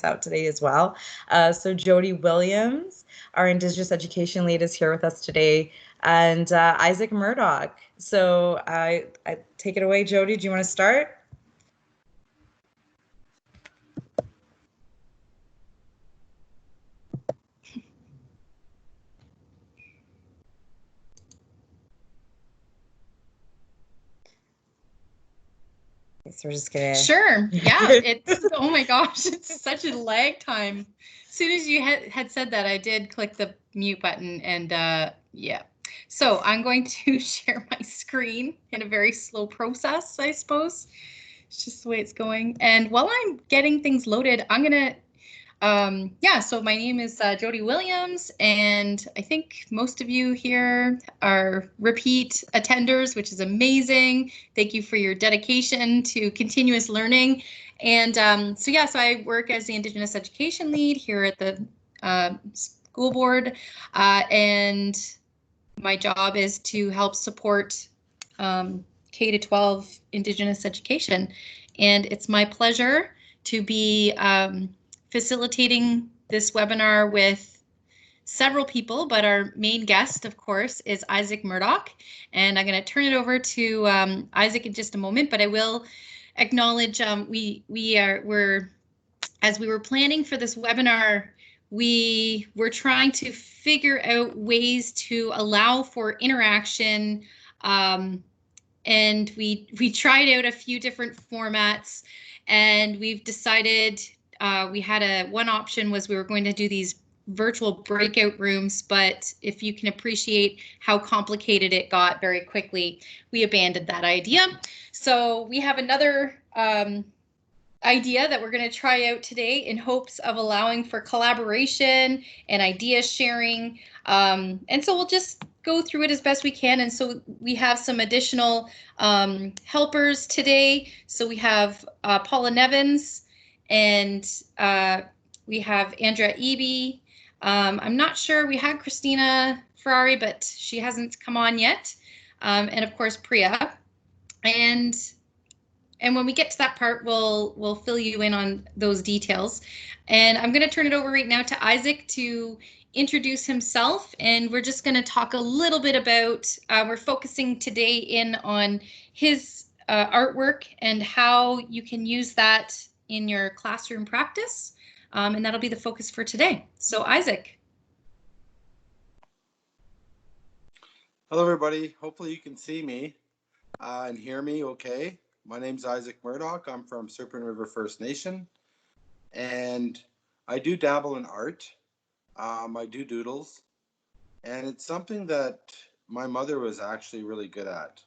out today as well. So Jodie Williams, our Indigenous Education Lead, is here with us today, and Isaac Murdoch. So I take it away, Jodie. Do you want to start? So we're just gonna... Sure. Yeah. It's oh my gosh, it's such a lag time. As soon as you had said that, I did click the mute button, and yeah. So I'm going to share my screen in a very slow process, I suppose. It's just the way it's going. And while I'm getting things loaded, I'm gonna yeah, so my name is Jodie Williams, and I think most of you here are repeat attenders, which is amazing. Thank you for your dedication to continuous learning. And so I work as the Indigenous Education Lead here at the school board, and my job is to help support K-12 Indigenous education. And it's my pleasure to be facilitating this webinar with several people, but our main guest, of course, is Isaac Murdoch. And I'm going to turn it over to Isaac in just a moment, but I will acknowledge as we were planning for this webinar, we were trying to figure out ways to allow for interaction, and we tried out a few different formats, and we've decided one option was we were going to do these virtual breakout rooms, but if you can appreciate how complicated it got very quickly, we abandoned that idea. So we have another idea that we're going to try out today in hopes of allowing for collaboration and idea sharing. And so we'll just go through it as best we can. And so we have some additional helpers today. So we have Paula Nevins, and we have Andrea Eby. I'm not sure, we had Christina Ferrari, but she hasn't come on yet. And of course, Priya. And when we get to that part, we'll fill you in on those details. And I'm going to turn it over right now to Isaac to introduce himself. And we're just going to talk a little bit about, we're focusing today in on his artwork and how you can use that in your classroom practice. And that'll be the focus for today. So Isaac. Hello, everybody. Hopefully you can see me and hear me okay. My name's Isaac Murdoch. I'm from Serpent River First Nation, and I do dabble in art. I do doodles, and it's something that my mother was actually really good at.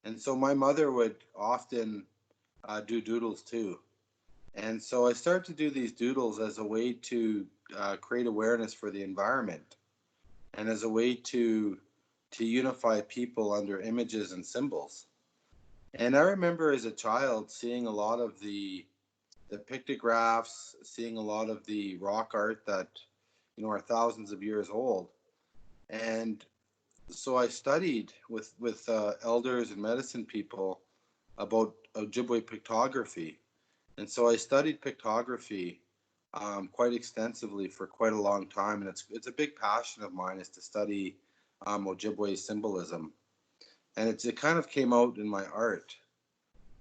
And so my mother would often do doodles too. And so I started to do these doodles as a way to create awareness for the environment, and as a way to unify people under images and symbols. And I remember as a child seeing a lot of the pictographs, seeing a lot of the rock art that, are thousands of years old. And so I studied with elders and medicine people about Ojibwe pictography. And so I studied pictography quite extensively for quite a long time. And it's a big passion of mine is to study Ojibwe symbolism. And it kind of came out in my art.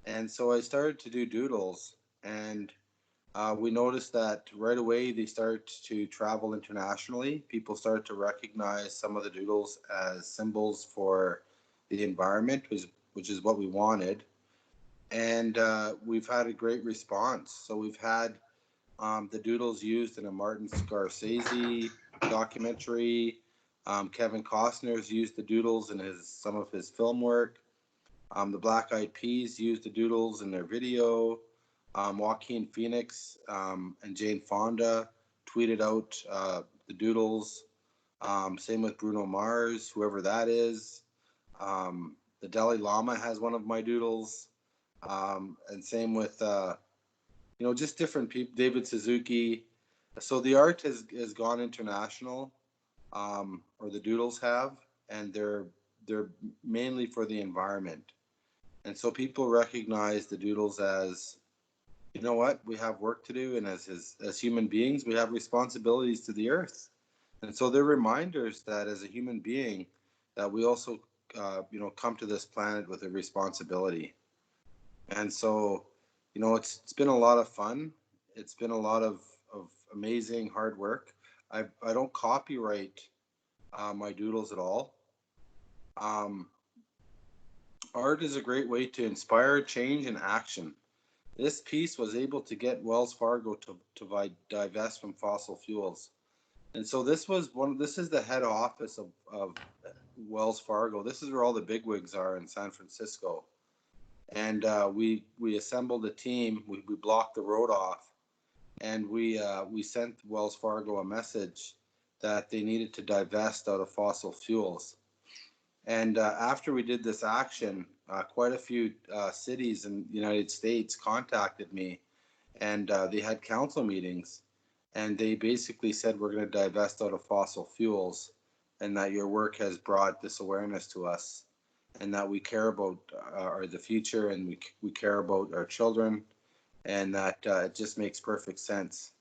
And so I started to do doodles, and we noticed that right away they started to travel internationally. People started to recognize some of the doodles as symbols for the environment, which is what we wanted. And we've had a great response. So we've had the doodles used in a Martin Scorsese documentary. Kevin Costner's used the doodles in some of his film work. The Black Eyed Peas used the doodles in their video. Joaquin Phoenix and Jane Fonda tweeted out the doodles. Same with Bruno Mars, whoever that is. The Dalai Lama has one of my doodles. And same with, just different people, David Suzuki. So the art has gone international. Or the doodles have, and they're mainly for the environment. And so people recognize the doodles as, you know what, we have work to do, and as human beings, we have responsibilities to the earth. And so they're reminders that as a human being, that we also, come to this planet with a responsibility. And so, it's been a lot of fun. It's been a lot of amazing hard work. I don't copyright my doodles at all. Art is a great way to inspire change and action. This piece was able to get Wells Fargo to divest from fossil fuels. And so this is the head office of Wells Fargo. This is where all the bigwigs are in San Francisco. And we assembled a team. We blocked the road off, and we sent Wells Fargo a message that they needed to divest out of fossil fuels. And after we did this action, quite a few cities in the United States contacted me, and they had council meetings, and they basically said, we're going to divest out of fossil fuels, and that your work has brought this awareness to us, and that we care about the future, and we care about our children, and that it just makes perfect sense.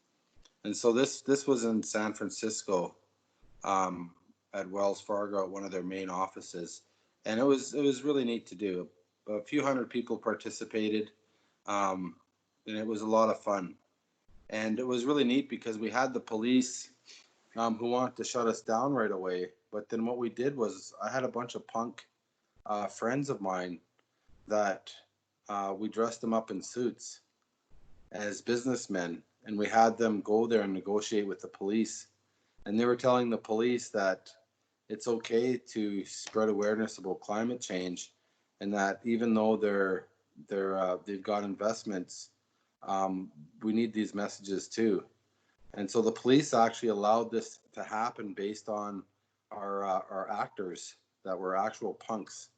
And so this was in San Francisco, at Wells Fargo, at one of their main offices, and it was really neat to do. A few hundred people participated, and it was a lot of fun. And it was really neat because we had the police who wanted to shut us down right away. But then what we did was, I had a bunch of punk friends of mine that we dressed them up in suits as businessmen, and we had them go there and negotiate with the police. And they were telling the police that it's okay to spread awareness about climate change, and that even though they've got investments, we need these messages too. And so the police actually allowed this to happen based on our actors that were actual punks.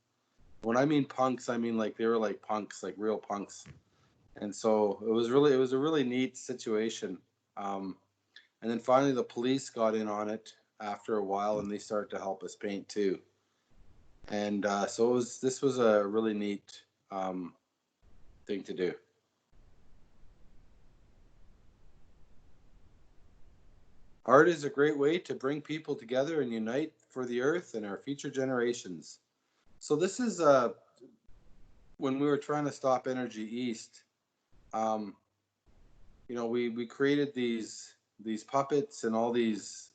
When I mean punks, I mean like they were like punks, like real punks. And so it was a really neat situation. And then finally the police got in on it after a while, and they started to help us paint too. And so this was a really neat thing to do. Art is a great way to bring people together and unite for the earth and our future generations. So this is when we were trying to stop Energy East. We created these puppets and all these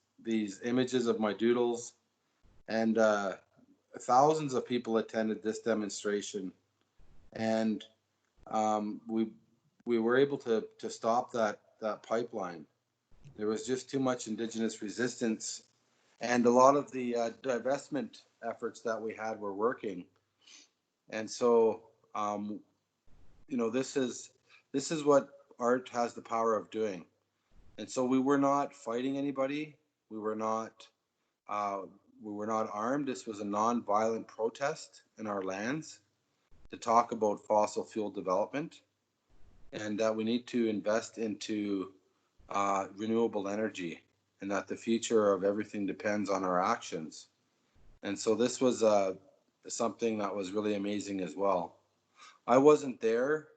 images of my doodles, and thousands of people attended this demonstration, and we were able to stop that pipeline. There was just too much Indigenous resistance, and a lot of the divestment efforts that we had were working. And so, this is what art has the power of doing. And so we were not fighting anybody. We were not armed. This was a non-violent protest in our lands to talk about fossil fuel development, and that we need to invest into renewable energy, and that the future of everything depends on our actions. And so this was something that was really amazing as well. I wasn't there,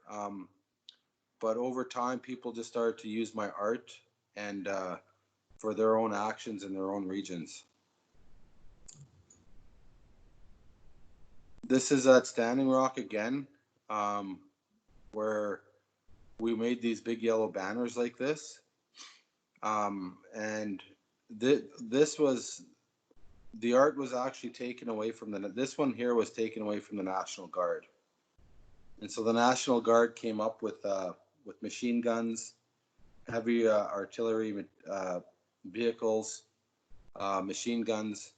but over time, people just started to use my art and for their own actions in their own regions. This is at Standing Rock again, where we made these big yellow banners like this. And the art was actually taken away from this one here was taken away from the National Guard. And so the National Guard came up with machine guns, heavy artillery vehicles, machine guns,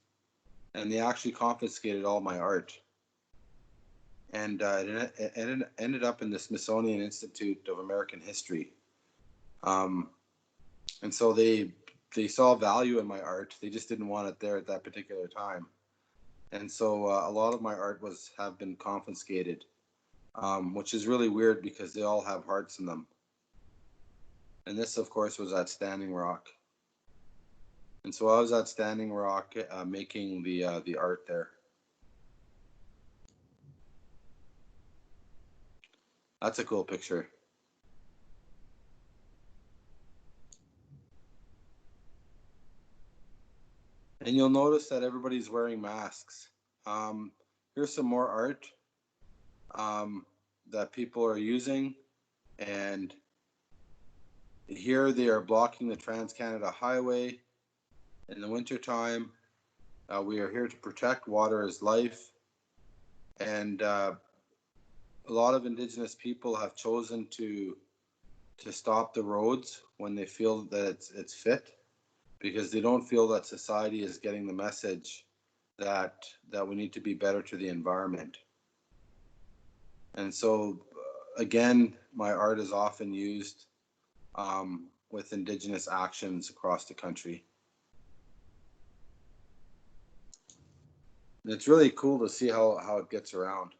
and they actually confiscated all my art. And it ended up in the Smithsonian Institute of American History. And so they saw value in my art. They just didn't want it there at that particular time. And so a lot of my art have been confiscated, which is really weird because they all have hearts in them. And this, of course, was at Standing Rock. And so I was at Standing Rock making the art there. That's a cool picture. And you'll notice that everybody's wearing masks. Here's some more art that people are using. And here they are blocking the Trans-Canada Highway in the wintertime. We are here to protect water is life. And a lot of Indigenous people have chosen to stop the roads when they feel that it's fit, because they don't feel that society is getting the message that we need to be better to the environment. And so, again, my art is often used with Indigenous actions across the country. And it's really cool to see how it gets around.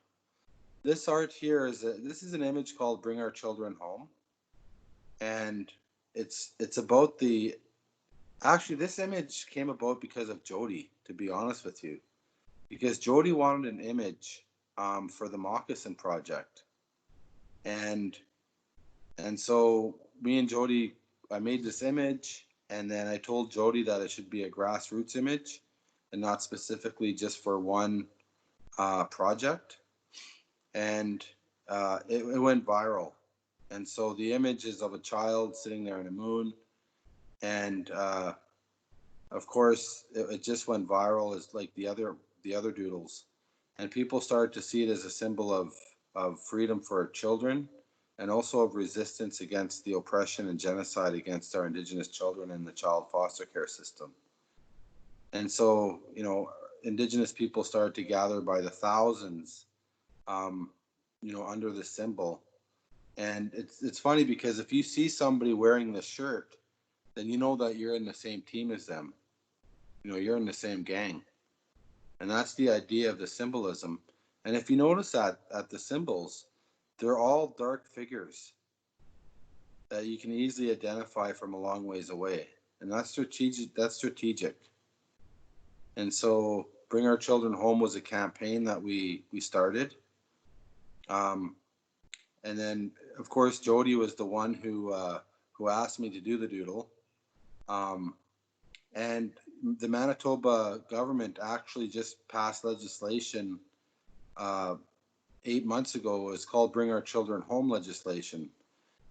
This art here this is an image called Bring Our Children Home. And it's about actually this image came about because of Jodie, to be honest with you. Because Jodie wanted an image for the Moccasin Project. And so me and Jodie, I made this image, and then I told Jodie that it should be a grassroots image and not specifically just for one project. And it went viral. And so the image is of a child sitting there in a moon. And of course, it just went viral as like the other doodles. And people started to see it as a symbol of freedom for children, and also of resistance against the oppression and genocide against our Indigenous children in the child foster care system. And so, Indigenous people started to gather by the thousands, under this symbol. And it's funny because if you see somebody wearing this shirt, then you know that you're in the same team as them. You're in the same gang. And that's the idea of the symbolism. And if you notice that at the symbols, they're all dark figures that you can easily identify from a long ways away. And that's strategic. And so Bring Our Children Home was a campaign that we started. And then, of course, Jodie was the one who asked me to do the doodle. And the Manitoba government actually just passed legislation 8 months ago. It's called Bring Our Children Home legislation.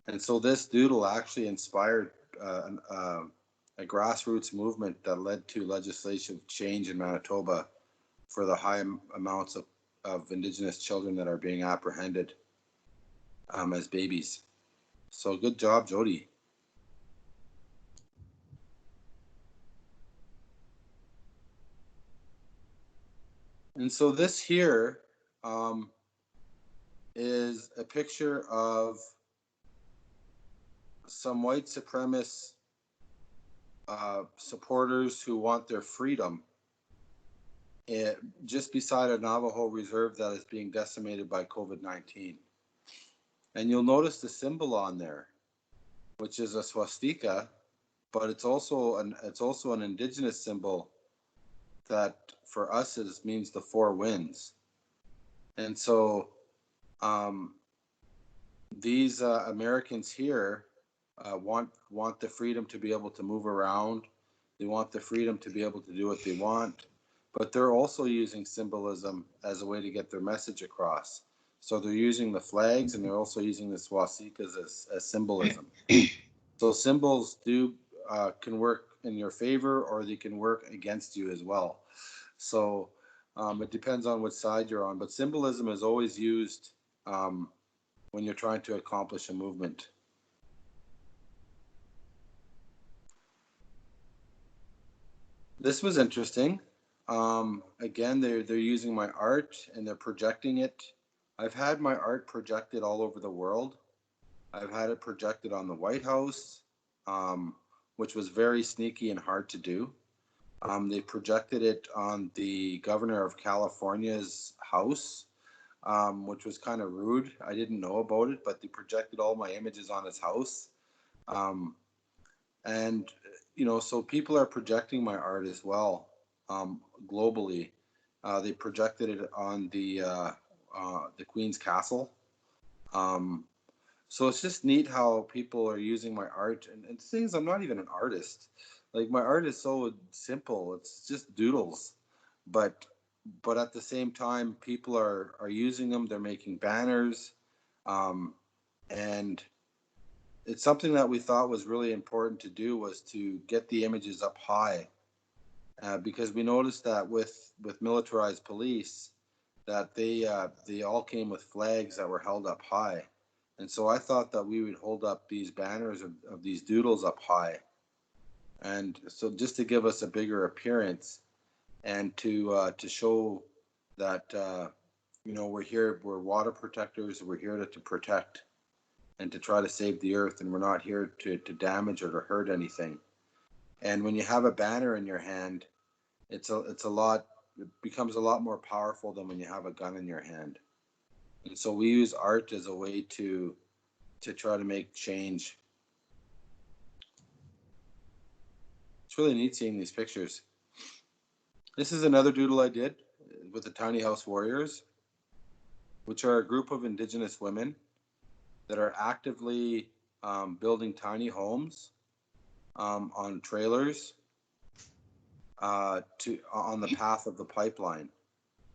And so this doodle actually inspired a grassroots movement that led to legislative change in Manitoba for the high amounts of Indigenous children that are being apprehended as babies. So good job, Jodie. And so this here is a picture of some white supremacist supporters who want their freedom just beside a Navajo reserve that is being decimated by COVID-19. And you'll notice the symbol on there, which is a swastika, but it's also an Indigenous symbol that for us means the four winds. And so these Americans here want the freedom to be able to move around. They want the freedom to be able to do what they want, but they're also using symbolism as a way to get their message across. So they're using the flags, and they're also using the swastikas as symbolism. So symbols can work in your favor, or they can work against you as well. So it depends on which side you're on, but symbolism is always used when you're trying to accomplish a movement. This was interesting. Again, they're using my art and they're projecting it. I've had my art projected all over the world. I've had it projected on the White House, which was very sneaky and hard to do. They projected it on the governor of California's house, which was kind of rude. I didn't know about it, but they projected all my images on his house. And, so people are projecting my art as well, globally. They projected it on the Queen's Castle. So it's just neat how people are using my art. And the thing is, I'm not even an artist. like my art is so simple. It's just doodles, but at the same time, people are using them. They're making banners, and it's something that we thought was really important to do, was to get the images up high, because we noticed that with militarized police, that they all came with flags that were held up high. And so I thought that we would hold up these banners of these doodles up high, and so just to give us a bigger appearance, and to show that we're here, we're water protectors, we're here to protect and to try to save the earth, and we're not here to damage or to hurt anything. And when you have a banner in your hand, it becomes a lot more powerful than when you have a gun in your hand. And so we use art as a way to try to make change. It's really neat seeing these pictures. This is another doodle I did with the Tiny House Warriors, which are a group of Indigenous women that are actively building tiny homes on trailers on the path of the pipeline.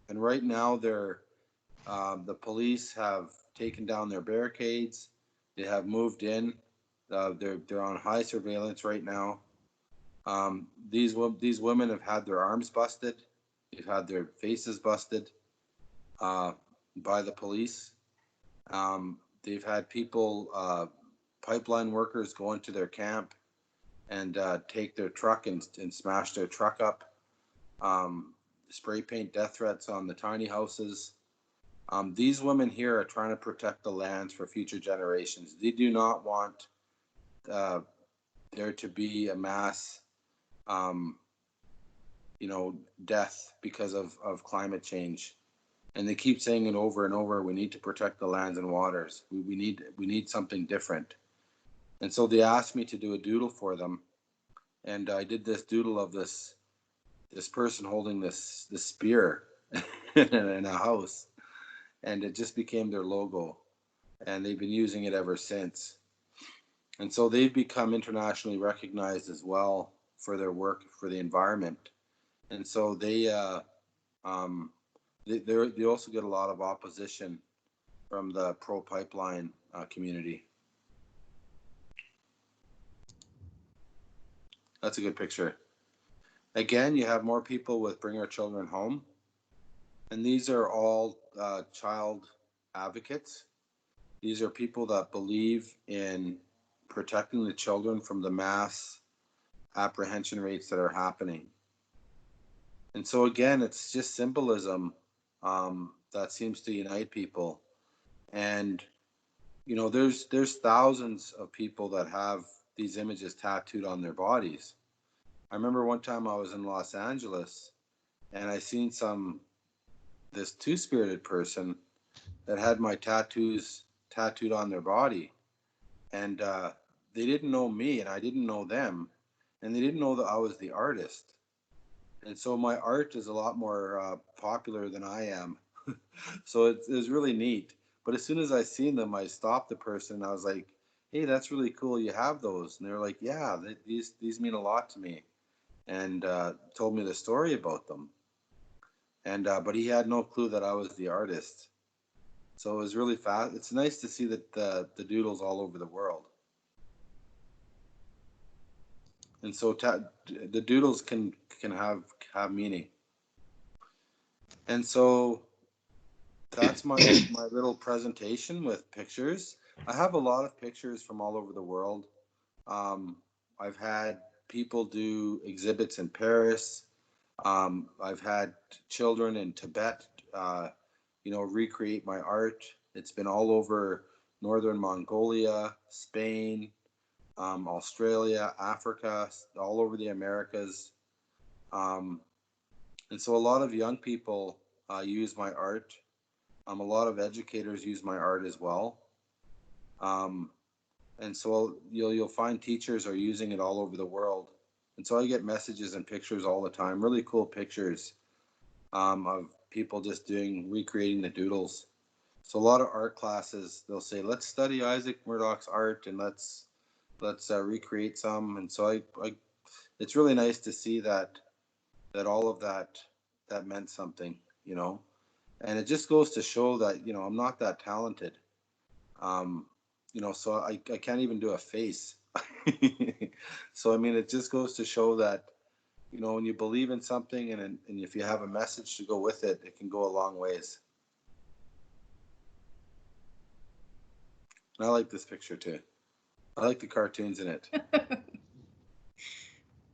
And right now, the police have taken down their barricades. They have moved in. They're on high surveillance right now. These women have had their arms busted. They've had their faces busted by the police. They've had people, pipeline workers, go into their camp and take their truck and smash their truck up. Spray paint death threats on the tiny houses. These women here are trying to protect the lands for future generations. They do not want there to be a mass death because of climate change. And they keep saying it over and over, we need to protect the lands and waters. We need something different. And so they asked me to do a doodle for them. And I did this doodle of this person holding this spear in a house. And it just became their logo. And they've been using it ever since. And so they've become internationally recognized as well for their work for the environment. And so they also get a lot of opposition from the pro-pipeline community. That's a good picture. Again, you have more people with Bring Our Children Home. And these are all child advocates. These are people that believe in protecting the children from the mass apprehension rates that are happening. And so again, it's just symbolism that seems to unite people. And there's thousands of people that have these images tattooed on their bodies. I remember one time I was in Los Angeles and I seen this two-spirited person that had my tattoos tattooed on their body. And they didn't know me and I didn't know them. And they didn't know that I was the artist. And so my art is a lot more popular than I am. So it was really neat. But as soon as I seen them, I stopped the person and I was like, hey, that's really cool. You have those. And they were like, yeah, these mean a lot to me. And told me the story about them. And but he had no clue that I was the artist. So it was really fast. It's nice to see that the doodles all over the world. And so the doodles can have meaning. And so that's my little presentation with pictures. I have a lot of pictures from all over the world. I've had people do exhibits in Paris. I've had children in Tibet, recreate my art. It's been all over northern Mongolia, Spain, Australia, Africa, all over the Americas. And so a lot of young people use my art. A lot of educators use my art as well. And so you'll find teachers are using it all over the world. And so I get messages and pictures all the time, really cool pictures of people just recreating the doodles. So a lot of art classes, they'll say, let's study Isaac Murdoch's art and let's recreate some. And so it's really nice to see that all of that meant something, you know. And it just goes to show that, you know, I'm not that talented. You know, so I can't even do a face. So, I mean, it just goes to show that, you know, when you believe in something and if you have a message to go with it, it can go a long ways. And I like this picture too. I like the cartoons in it.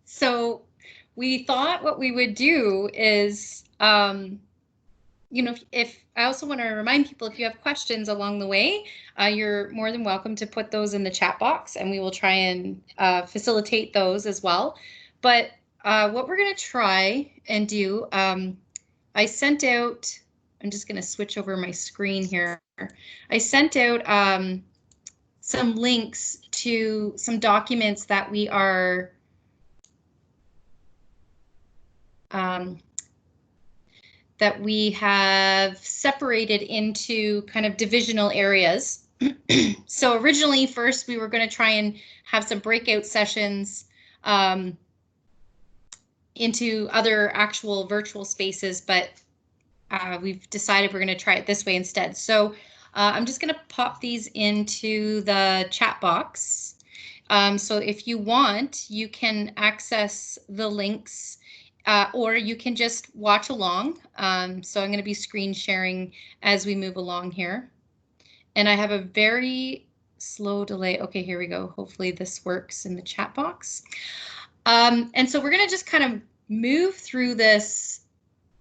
So we thought what we would do is, you know, if I also want to remind people, if you have questions along the way, you're more than welcome to put those in the chat box, and we will try and facilitate those as well. But what we're going to try and do, I sent out, I'm just going to switch over my screen here. I sent out some links to some documents that we are that we have separated into kind of divisional areas. So originally, first, we were going to try and have some breakout sessions into other actual virtual spaces, but we've decided we're going to try it this way instead. So I'm just going to pop these into the chat box. So if you want, you can access the links, or you can just watch along. So I'm going to be screen sharing as we move along here. And I have a very slow delay. Okay, here we go. Hopefully this works in the chat box. And so we're going to just kind of move through this,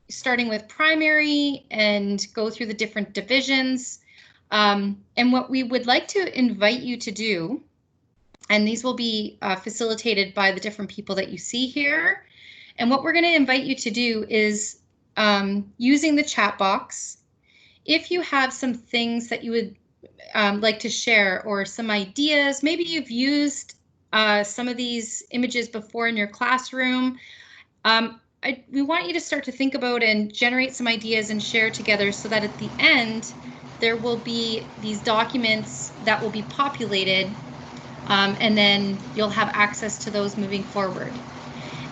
starting with primary and go through the different divisions. And what we would like to invite you to do, and these will be facilitated by the different people that you see here. And what we're going to invite you to do is using the chat box, if you have some things that you would like to share or some ideas, maybe you've used some of these images before in your classroom. We want you to start to think about and generate some ideas and share together, so that at the end, there will be these documents that will be populated, and then you'll have access to those moving forward.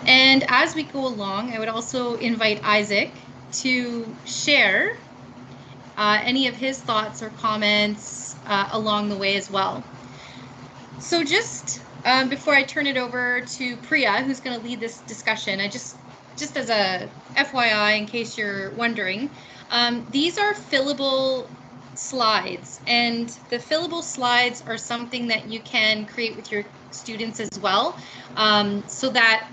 And as we go along, I would also invite Isaac to share any of his thoughts or comments along the way as well. So just before I turn it over to Priya, who's going to lead this discussion, I just as a FYI, in case you're wondering, these are fillable slides, and the fillable slides are something that you can create with your students as well, so that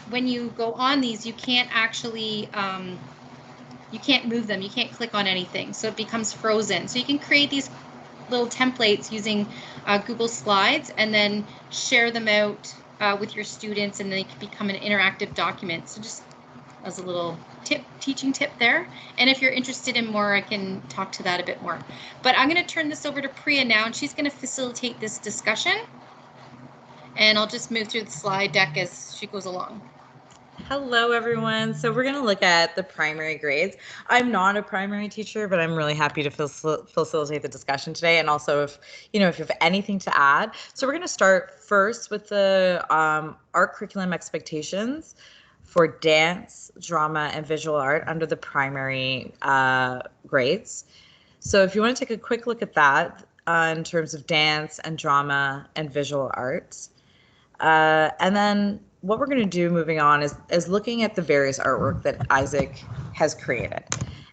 when you go on these, you can't actually you can't move them, you can't click on anything, so it becomes frozen. So you can create these little templates using Google Slides and then share them out with your students, and they can become an interactive document. So just as a little tip, teaching tip there. And if you're interested in more, I can talk to that a bit more. But I'm going to turn this over to Priya now, and she's going to facilitate this discussion. And I'll just move through the slide deck as she goes along. Hello, everyone. So we're going to look at the primary grades. I'm not a primary teacher, but I'm really happy to facilitate the discussion today. And also, if you have anything to add. So we're going to start first with the art curriculum expectations for dance, drama, and visual art under the primary grades. So if you want to take a quick look at that in terms of dance and drama and visual arts. And then what we're going to do moving on is looking at the various artwork that Isaac has created.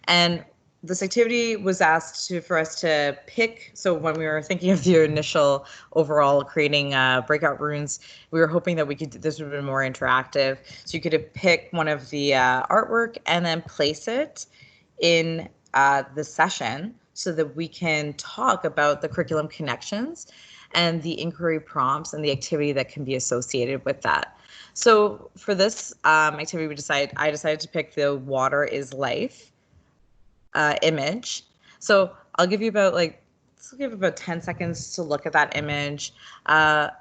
And this activity was asked for us to pick. So when we were thinking of the initial overall creating breakout rooms, we were hoping that this would have been more interactive. So you could pick one of the artwork and then place it in the session so that we can talk about the curriculum connections and the inquiry prompts and the activity that can be associated with that. So for this activity, I decided to pick the water is life image. So I'll give you about let's give about 10 seconds to look at that image. And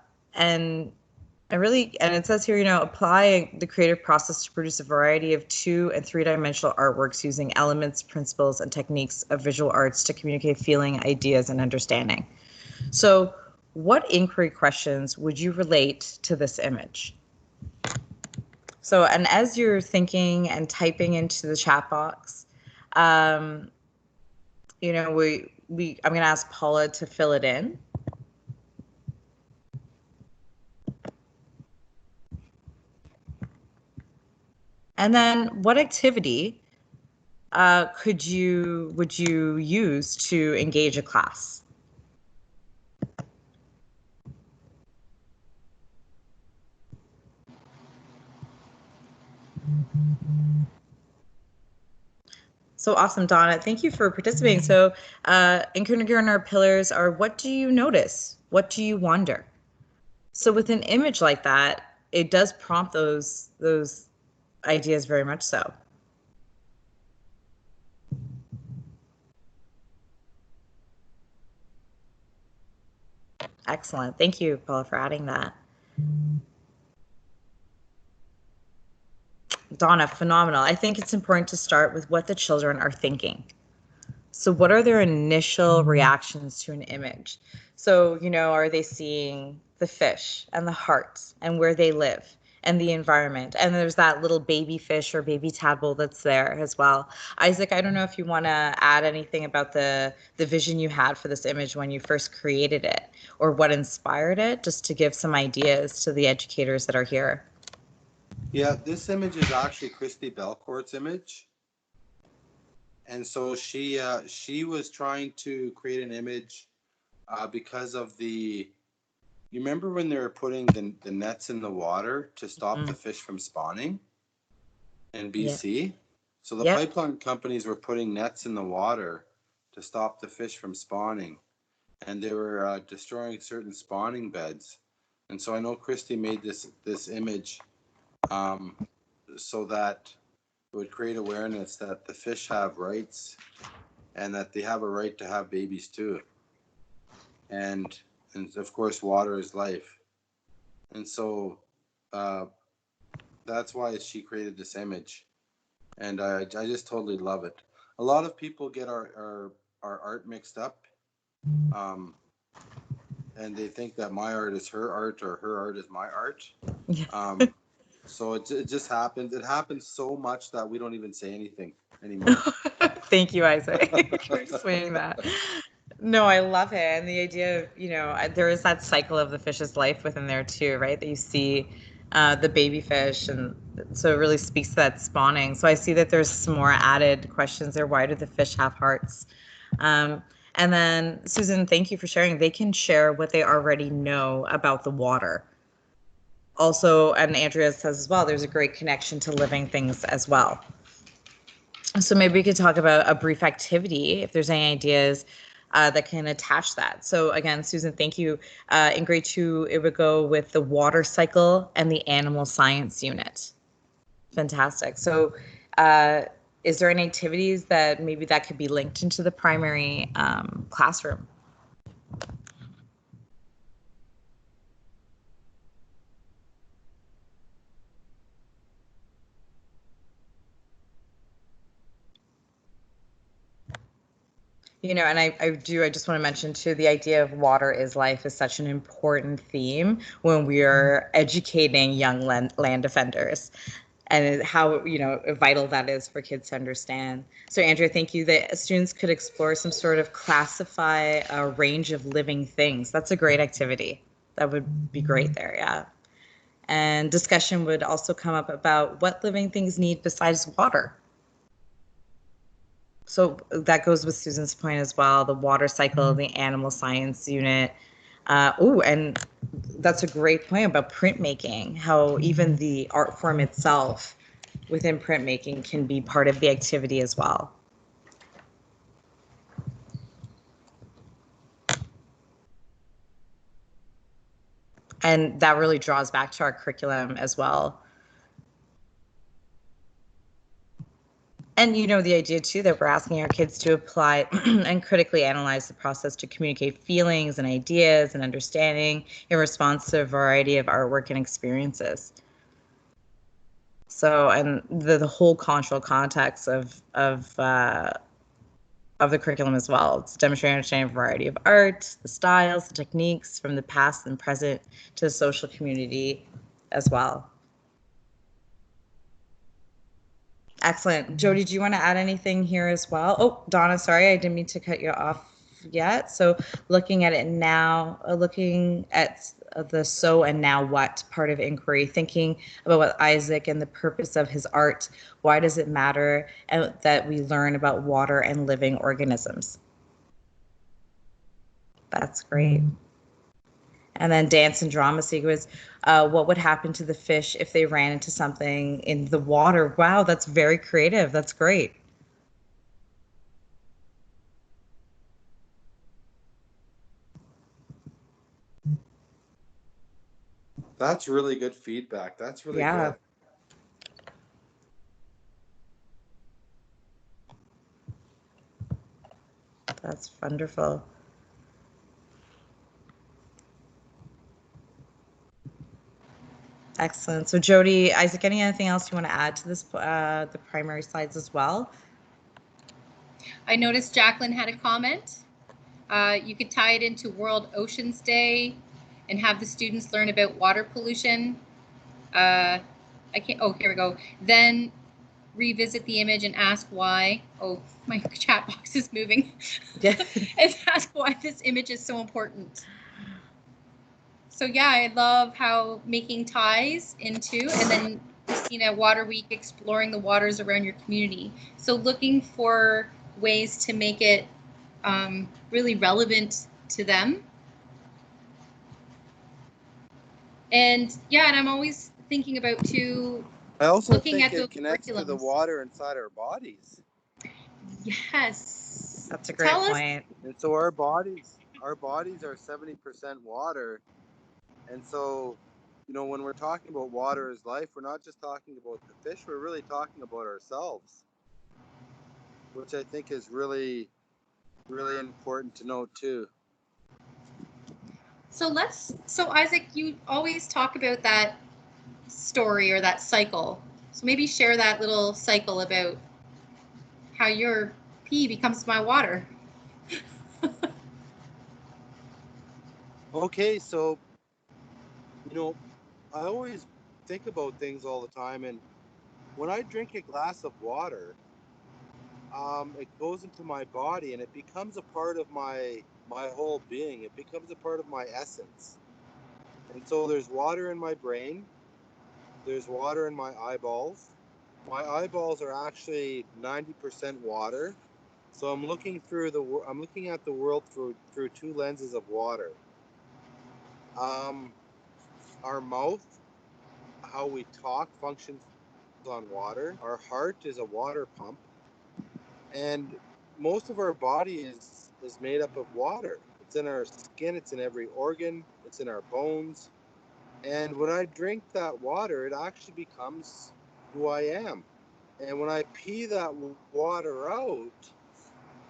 it says here, apply the creative process to produce a variety of 2- and 3-dimensional artworks using elements, principles, and techniques of visual arts to communicate feeling, ideas, and understanding. So what inquiry questions would you relate to this image? So, and as you're thinking and typing into the chat box, you know, I'm going to ask Paula to fill it in. And then what activity would you use to engage a class? So awesome, Donna. Thank you for participating. So in kindergarten, our pillars are, what do you notice? What do you wonder? So with an image like that, it does prompt those ideas very much so. Excellent. Thank you, Paula, for adding that. Donna, phenomenal. I think it's important to start with what the children are thinking. So what are their initial reactions to an image? So, you know, are they seeing the fish and the hearts and where they live and the environment? And there's that little baby fish or baby tadpole that's there as well. Isaac, I don't know if you want to add anything about the vision you had for this image when you first created it, or what inspired it, just to give some ideas to the educators that are here. Yeah, this image is actually Christy Belcourt's image. And so she was trying to create an image because of you remember when they were putting the nets in the water to stop the fish from spawning in BC? Yeah. So the pipeline companies were putting nets in the water to stop the fish from spawning, and they were destroying certain spawning beds. And so I know Christy made this image so that it would create awareness that the fish have rights and that they have a right to have babies too. And of course, water is life. And so that's why she created this image. And I just totally love it. A lot of people get our art mixed up. And they think that my art is her art or her art is my art. So it just happens. It happens so much that we don't even say anything anymore. Thank you, Isaac, for explaining that. No, I love it. And the idea of, you know, there is that cycle of the fish's life within there too, right? That you see the baby fish. And so it really speaks to that spawning. So I see that there's some more added questions there. Why do the fish have hearts? And then, Susan, thank you for sharing. They can share what they already know about the water. Also, and Andrea says as well, there's a great connection to living things as well. So maybe we could talk about a brief activity, if there's any ideas that can attach that. So again, Susan, thank you. In grade 2, it would go with the water cycle and the animal science unit. Fantastic. So is there any activities that maybe that could be linked into the primary classroom? You know, and I just want to mention too, the idea of water is life is such an important theme when we are educating young land defenders, and how, you know, vital that is for kids to understand. So Andrea, thank you. That students could explore some sort of classify a range of living things. That's a great activity. That would be great there, yeah. And discussion would also come up about what living things need besides water. So that goes with Susan's point as well, the water cycle, the animal science unit. And that's a great point about printmaking, how even the art form itself within printmaking can be part of the activity as well. And that really draws back to our curriculum as well. And, you know, the idea too that we're asking our kids to apply and critically analyze the process to communicate feelings and ideas and understanding in response to a variety of artwork and experiences. So, and the whole cultural context of the curriculum as well. It's demonstrating understanding a variety of art, the styles, the techniques from the past and present to the social community as well. Excellent. Jodie, do you want to add anything here as well? Oh, Donna, sorry, I didn't mean to cut you off yet. So looking at it now, looking at the so and now what part of inquiry, thinking about what Isaac and the purpose of his art, why does it matter that we learn about water and living organisms? That's great. And then dance and drama sequence. What would happen to the fish if they ran into something in the water? Wow, that's very creative. That's great. That's really good feedback. That's really Yeah. good. That's wonderful. Excellent. So Jodie, Isaac, anything else you want to add to this, the primary slides as well? I noticed Jacqueline had a comment. You could tie it into World Oceans Day and have the students learn about water pollution. I can't, oh, here we go. Then revisit the image and ask why. Oh, my chat box is moving. Yeah. And ask why this image is so important. So yeah, I love how making ties into, and then Christina, Water Week, exploring the waters around your community. So looking for ways to make it really relevant to them. And yeah, and I'm always thinking about too. I also looking think at it connects to the curriculums. water inside our bodies. Yes. That's a great Tell point. And so our bodies are 70% water. And so, you know, when we're talking about water as life, we're not just talking about the fish, we're really talking about ourselves, which I think is really, really important to note too. So Isaac, you always talk about that story or that cycle. So maybe share that little cycle about how your pee becomes my water. Okay, so, you know, I always think about things all the time, and when I drink a glass of water, it goes into my body and it becomes a part of my whole being. It becomes a part of my essence. And so there's water in my brain, there's water in my eyeballs. My eyeballs are actually 90% water. So I'm looking at the world through two lenses of water. Our mouth, how we talk, functions on water. Our heart is a water pump, and most of our body is made up of water. It's in our skin, it's in every organ, it's in our bones. And when I drink that water, it actually becomes who I am. And when I pee that water out,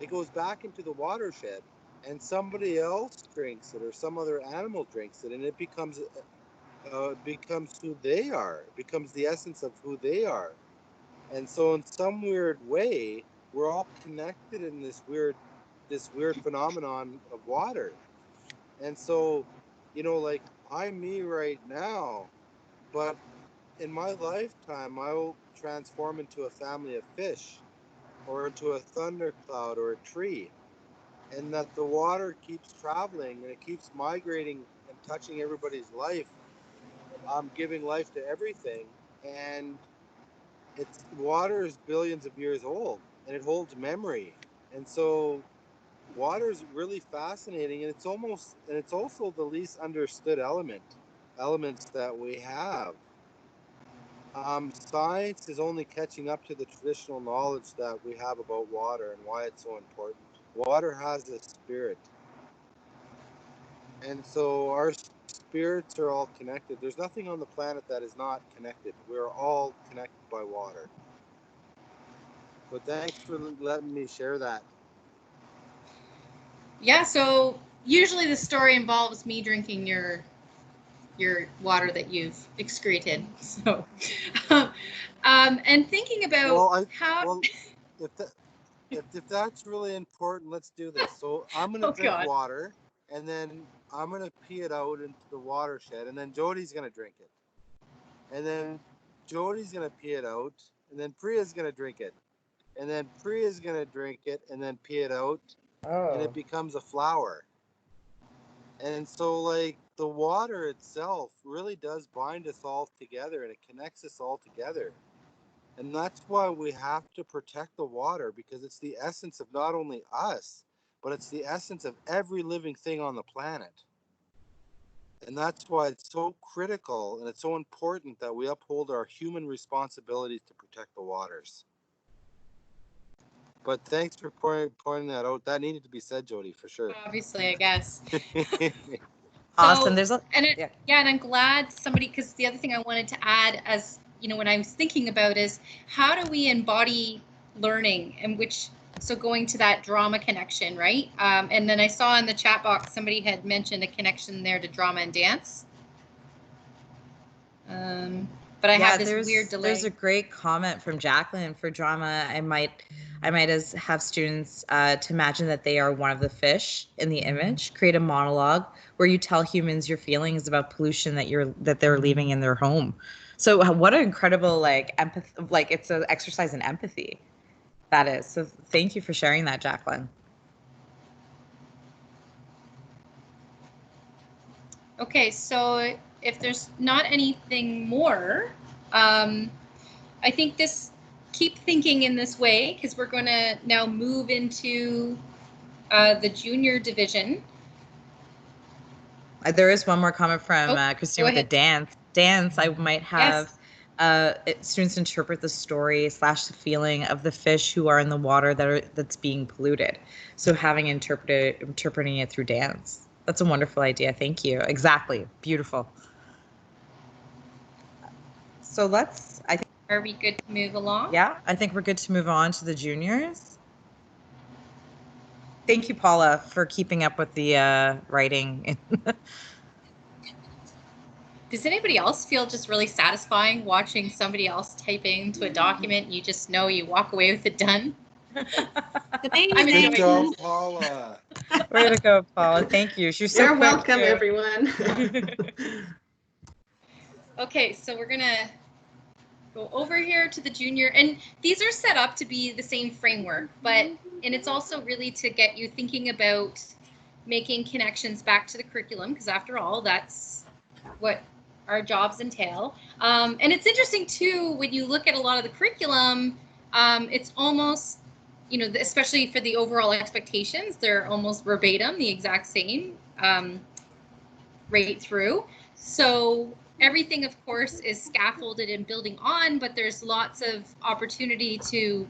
it goes back into the watershed, and somebody else drinks it, or some other animal drinks it, and it becomes who they are. It becomes the essence of who they are. And so in some weird way, we're all connected in this weird phenomenon of water. And so, you know, like, I'm me right now, but in my lifetime, I will transform into a family of fish, or into a thundercloud, or a tree. And that the water keeps traveling and it keeps migrating and touching everybody's life, giving life to everything. And water is billions of years old, and it holds memory. And so water is really fascinating, and it's also the least understood elements that we have. Science is only catching up to the traditional knowledge that we have about water and why it's so important. Water has a spirit, and so our spirits are all connected. There's nothing on the planet that is not connected. We're all connected by water. But thanks for letting me share that. Yeah, so usually the story involves me drinking your water that you've excreted. So, and thinking about if that's really important, let's do this. So I'm gonna drink water, and then I'm gonna pee it out into the watershed, and then Jodie's gonna drink it, and then Jodie's gonna pee it out, and then Priya's going to drink it. And then Priya's going to drink it and then pee it out. And it becomes a flower. And so, like, the water itself really does bind us all together, and it connects us all together. And that's why we have to protect the water, because it's the essence of not only us, but it's the essence of every living thing on the planet. And that's why it's so critical and it's so important that we uphold our human responsibilities to protect the waters. But thanks for pointing that out. That needed to be said, Jodie, for sure. Obviously, I guess. Awesome. So, and I'm glad somebody, because the other thing I wanted to add, as you know, when I was thinking about is how do we embody learning, and so going to that drama connection, right? And then I saw in the chat box somebody had mentioned a connection there to drama and dance. But I have this weird delay. There's a great comment from Jacqueline for drama. I might have students to imagine that they are one of the fish in the image. Create a monologue where you tell humans your feelings about pollution that they're leaving in their home. So what an incredible empathy! It's an exercise in empathy. That is. So thank you for sharing that, Jacqueline. Okay, so if there's not anything more, I think keep thinking in this way, because we're going to now move into the junior division. There is one more comment from Christine with the dance. I might have students interpret the story / the feeling of the fish who are in the water that's being polluted. So having interpreting it through dance. That's a wonderful idea. Thank you. Exactly. Beautiful. So are we good to move along? Yeah, I think we're good to move on to the juniors. Thank you, Paula, for keeping up with the writing. Does anybody else feel just really satisfying watching somebody else typing into a document? You just know you walk away with it done. Good job, Paula. Way to go, Paula. Thank you. You're welcome, everyone. Okay, so we're gonna go over here to the junior, and these are set up to be the same framework, and it's also really to get you thinking about making connections back to the curriculum, because after all, that's what our jobs entail. And it's interesting too, when you look at a lot of the curriculum, it's almost, especially for the overall expectations, they're almost verbatim, the exact same right through. So everything, of course, is scaffolded and building on, but there's lots of opportunity to,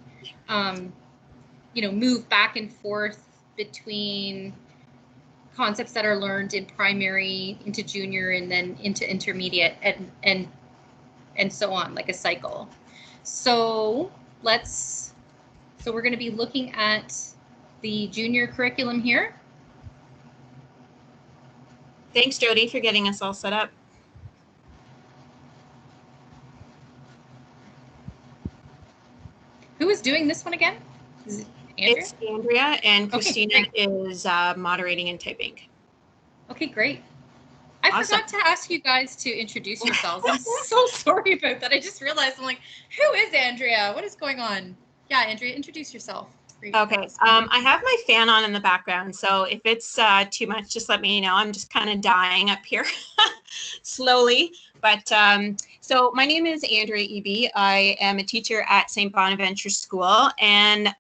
move back and forth between concepts that are learned in primary into junior and then into intermediate and so on, like a cycle. So we're going to be looking at the junior curriculum here. Thanks, Jodie, for getting us all set up. Who is doing this one again? Is it Andrea? It's Andrea, and Christina is moderating and typing. Okay, great. I forgot to ask you guys to introduce yourselves. I'm so sorry about that. I just realized, I'm like, who is Andrea? What is going on? Yeah, Andrea, introduce yourself. Okay, I have my fan on in the background, so if it's too much, just let me know. I'm just kind of dying up here slowly. But so my name is Andrea Eby. I am a teacher at St. Bonaventure School, and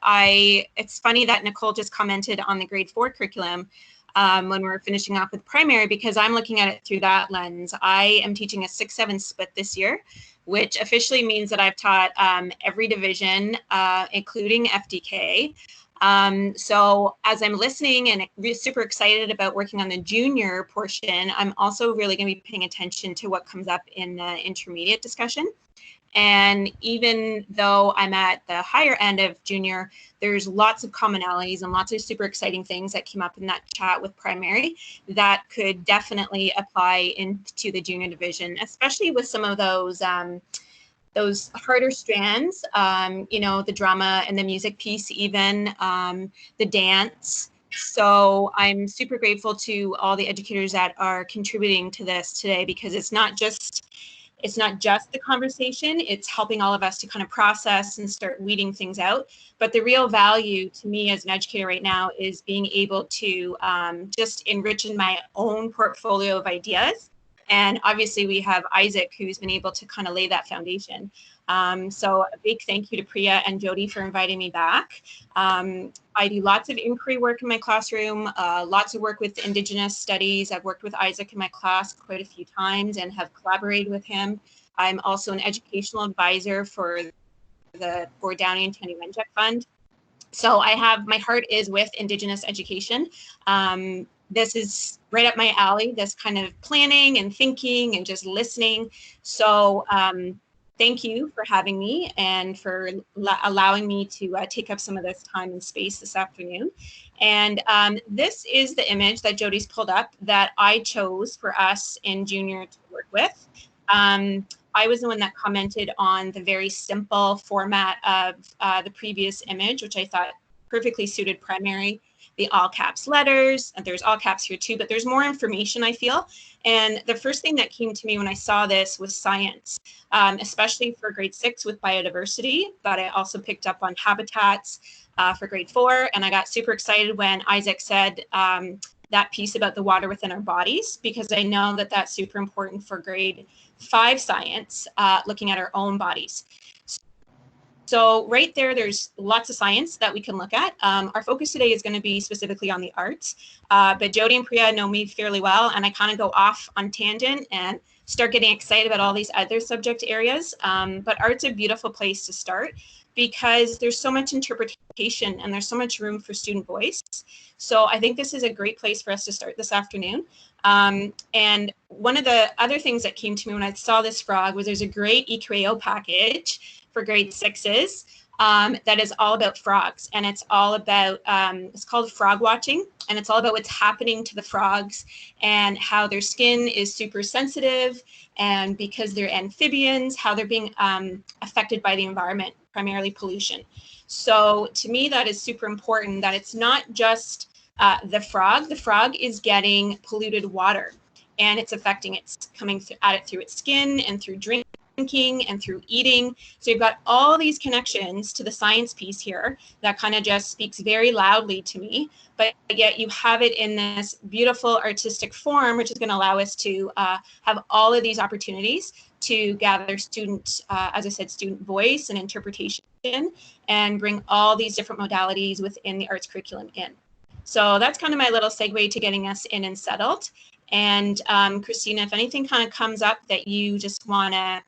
it's funny that Nicole just commented on the grade 4 curriculum when we're finishing off with primary, because I'm looking at it through that lens. I am teaching a 6-7 split this year, which officially means that I've taught every division, including FDK. So as I'm listening and super excited about working on the junior portion, I'm also really going to be paying attention to what comes up in the intermediate discussion. And even though I'm at the higher end of junior, there's lots of commonalities and lots of super exciting things that came up in that chat with primary that could definitely apply into the junior division, especially with some of those harder strands, the drama and the music piece, even the dance. So I'm super grateful to all the educators that are contributing to this today, because it's not just it's not just the conversation, it's helping all of us to kind of process and start weeding things out. But the real value to me as an educator right now is being able to just enrich in my own portfolio of ideas. And obviously we have Isaac, who's been able to kind of lay that foundation. So a big thank you to Priya and Jodie for inviting me back. I do lots of inquiry work in my classroom, lots of work with Indigenous studies. I've worked with Isaac in my class quite a few times and have collaborated with him. I'm also an educational advisor for the Gord Downie and Tony Wenjack Fund. So my heart is with Indigenous education. This is right up my alley, this kind of planning and thinking and just listening. So thank you for having me and for allowing me to take up some of this time and space this afternoon. And this is the image that Jodie's pulled up that I chose for us in junior to work with. I was the one that commented on the very simple format of the previous image, which I thought perfectly suited primary. The all caps letters, and there's all caps here too, but there's more information, I feel. And the first thing that came to me when I saw this was science, especially for grade 6 with biodiversity, but I also picked up on habitats for grade 4. And I got super excited when Isaac said that piece about the water within our bodies, because I know that that's super important for grade 5 science, looking at our own bodies. So right there, there's lots of science that we can look at. Our focus today is going to be specifically on the arts, but Jodie and Priya know me fairly well, and I kind of go off on tangent and start getting excited about all these other subject areas. But art's a beautiful place to start because there's so much interpretation and there's so much room for student voice. So I think this is a great place for us to start this afternoon. And one of the other things that came to me when I saw this frog was there's a great EQAO package for grade 6s that is all about frogs, and it's all about it's called frog watching, and it's all about what's happening to the frogs and how their skin is super sensitive, and because they're amphibians, how they're being affected by the environment, primarily pollution. So to me, that is super important, that it's not just the frog is getting polluted water, and it's affecting it, it's coming at it through its skin and through drinking and through eating. So you've got all these connections to the science piece here that kind of just speaks very loudly to me, but yet you have it in this beautiful artistic form, which is going to allow us to have all of these opportunities to gather student, as I said, student voice and interpretation, and bring all these different modalities within the arts curriculum in. So that's kind of my little segue to getting us in and settled. And Christina, if anything kind of comes up that you just want to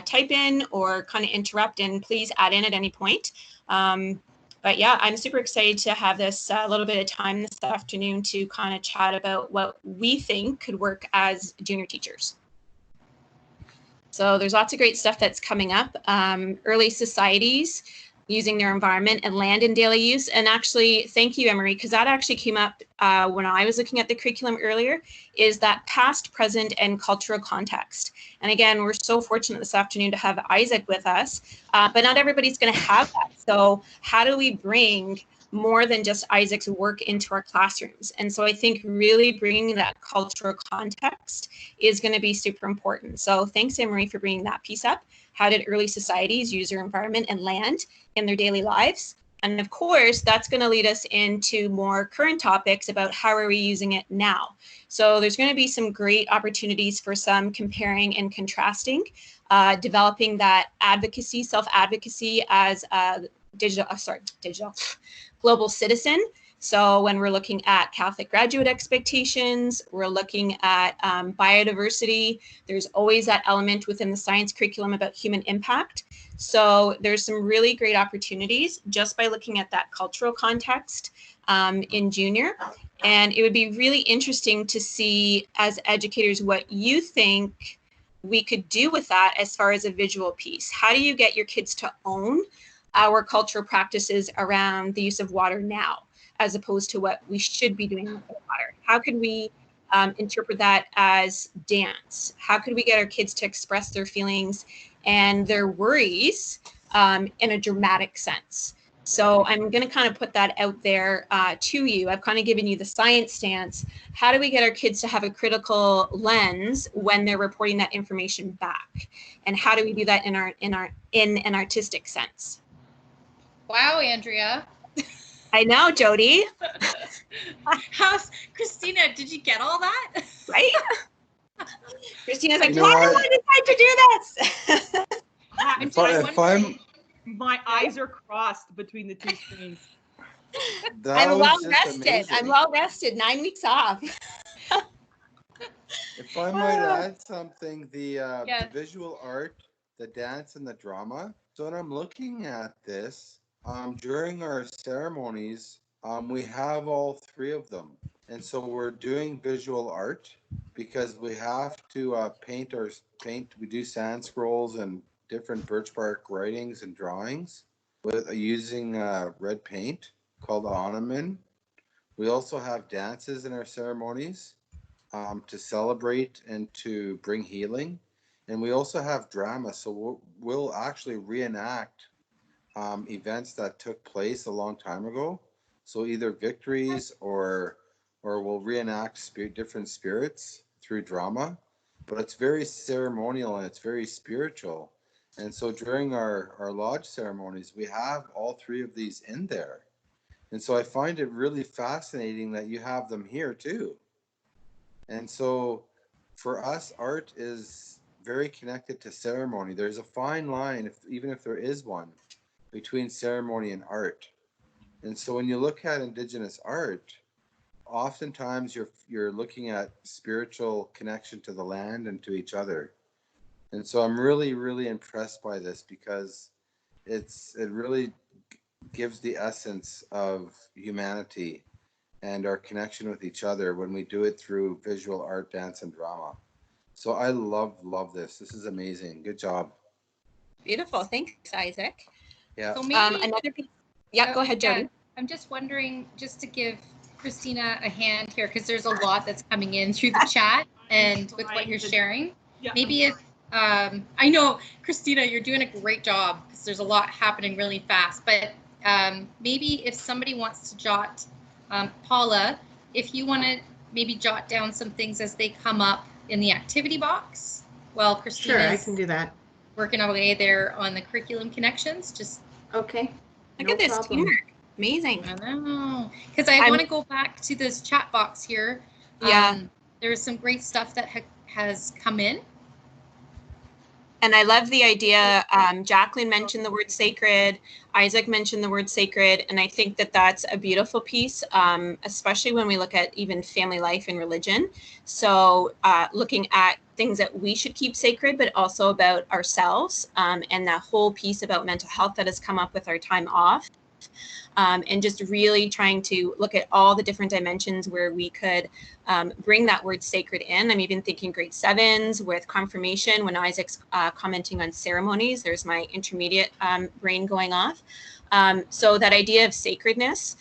type in or kind of interrupt, and please add in at any point. But yeah, I'm super excited to have this little bit of time this afternoon to kind of chat about what we think could work as junior teachers. So there's lots of great stuff that's coming up. Early societies using their environment and land in daily use. And actually, thank you, Emery, because that actually came up when I was looking at the curriculum earlier, is that past, present, and cultural context. And again, we're so fortunate this afternoon to have Isaac with us, but not everybody's going to have that. So how do we bring more than just Isaac's work into our classrooms? And so I think really bringing that cultural context is going to be super important. So thanks, Emery, for bringing that piece up. How did early societies use their environment and land in their daily lives? And of course, that's going to lead us into more current topics about how are we using it now. So there's going to be some great opportunities for some comparing and contrasting, developing that advocacy, self-advocacy as a global citizen. So when we're looking at Catholic graduate expectations, we're looking at biodiversity, there's always that element within the science curriculum about human impact. So there's some really great opportunities just by looking at that cultural context in junior. And it would be really interesting to see as educators what you think we could do with that as far as a visual piece. How do you get your kids to own our cultural practices around the use of water now, as opposed to what we should be doing with water? How could we interpret that as dance? How could we get our kids to express their feelings and their worries in a dramatic sense? So I'm going to kind of put that out there to you. I've kind of given you the science stance. How do we get our kids to have a critical lens when they're reporting that information back? And how do we do that in an artistic sense? Wow, Andrea. I know, Jodie. Christina, did you get all that? Right? Christina's like, You know why what? did I decide to do this? My eyes are crossed between the two screens. I'm well rested. I'm well rested. 9 weeks off. If I might add something, Yes. the visual art, the dance, and the drama. So when I'm looking at this, during our ceremonies, we have all three of them. And so we're doing visual art because we have to paint. We do sand scrolls and different birch bark writings and drawings with using red paint called onamin. We also have dances in our ceremonies to celebrate and to bring healing. And we also have drama. So we'll actually reenact events that took place a long time ago. So either victories or we'll reenact different spirits through drama. But it's very ceremonial and it's very spiritual. And so during our lodge ceremonies, we have all three of these in there. And so I find it really fascinating that you have them here too. And so for us, art is very connected to ceremony. There's a fine line, even if there is one, between ceremony and art. And so when you look at Indigenous art, oftentimes you're looking at spiritual connection to the land and to each other. And so I'm really, really impressed by this because it really gives the essence of humanity and our connection with each other when we do it through visual art, dance, and drama. So I love this. This is amazing. Good job. Beautiful. Thanks, Isaac. Yeah. So maybe another piece. Yeah, go ahead, Jodie. Yeah, I'm just wondering, just to give Christina a hand here, because there's a lot that's coming in through the chat and with what you're sharing. Yeah. Maybe if I know, Christina, you're doing a great job because there's a lot happening really fast. But maybe if somebody wants to jot, Paula, if you want to maybe jot down some things as they come up in the activity box. Well, Christina, sure, I can do that. Working away there on the curriculum connections. Just okay. Look at this teamwork. Amazing. I know, because I want to go back to this chat box here. Yeah. There's some great stuff that has come in. And I love the idea. Jacqueline mentioned the word sacred. Isaac mentioned the word sacred. And I think that that's a beautiful piece, especially when we look at even family life and religion. So looking at things that we should keep sacred, but also about ourselves, and that whole piece about mental health that has come up with our time off. And just really trying to look at all the different dimensions where we could bring that word sacred in. I'm even thinking grade 7s with confirmation. When Isaac's commenting on ceremonies, there's my intermediate brain going off. So that idea of sacredness,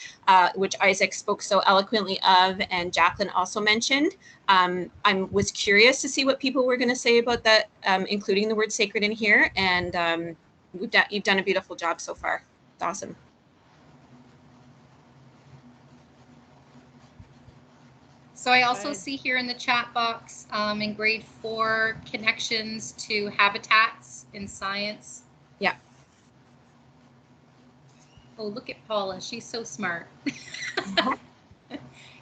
which Isaac spoke so eloquently of, and Jacqueline also mentioned, I was curious to see what people were going to say about that, including the word sacred in here. And you've done a beautiful job so far. It's awesome. So I also see here in the chat box in grade 4 connections to habitats in science. Yeah. Oh, look at Paula. She's so smart.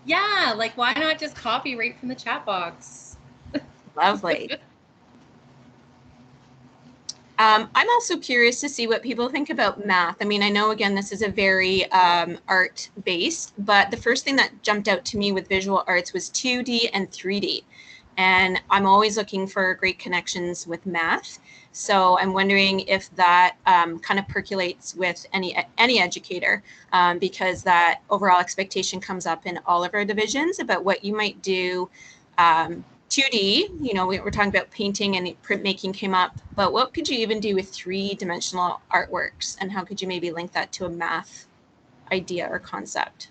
Yeah, like why not just copy right from the chat box? Lovely. I'm also curious to see what people think about math. I mean, I know, again, this is a very art-based, but the first thing that jumped out to me with visual arts was 2D and 3D. And I'm always looking for great connections with math. So I'm wondering if that kind of percolates with any educator, because that overall expectation comes up in all of our divisions about what you might do 2D, you know, we're talking about painting and printmaking came up, but what could you even do with 3-dimensional artworks, and how could you maybe link that to a math idea or concept?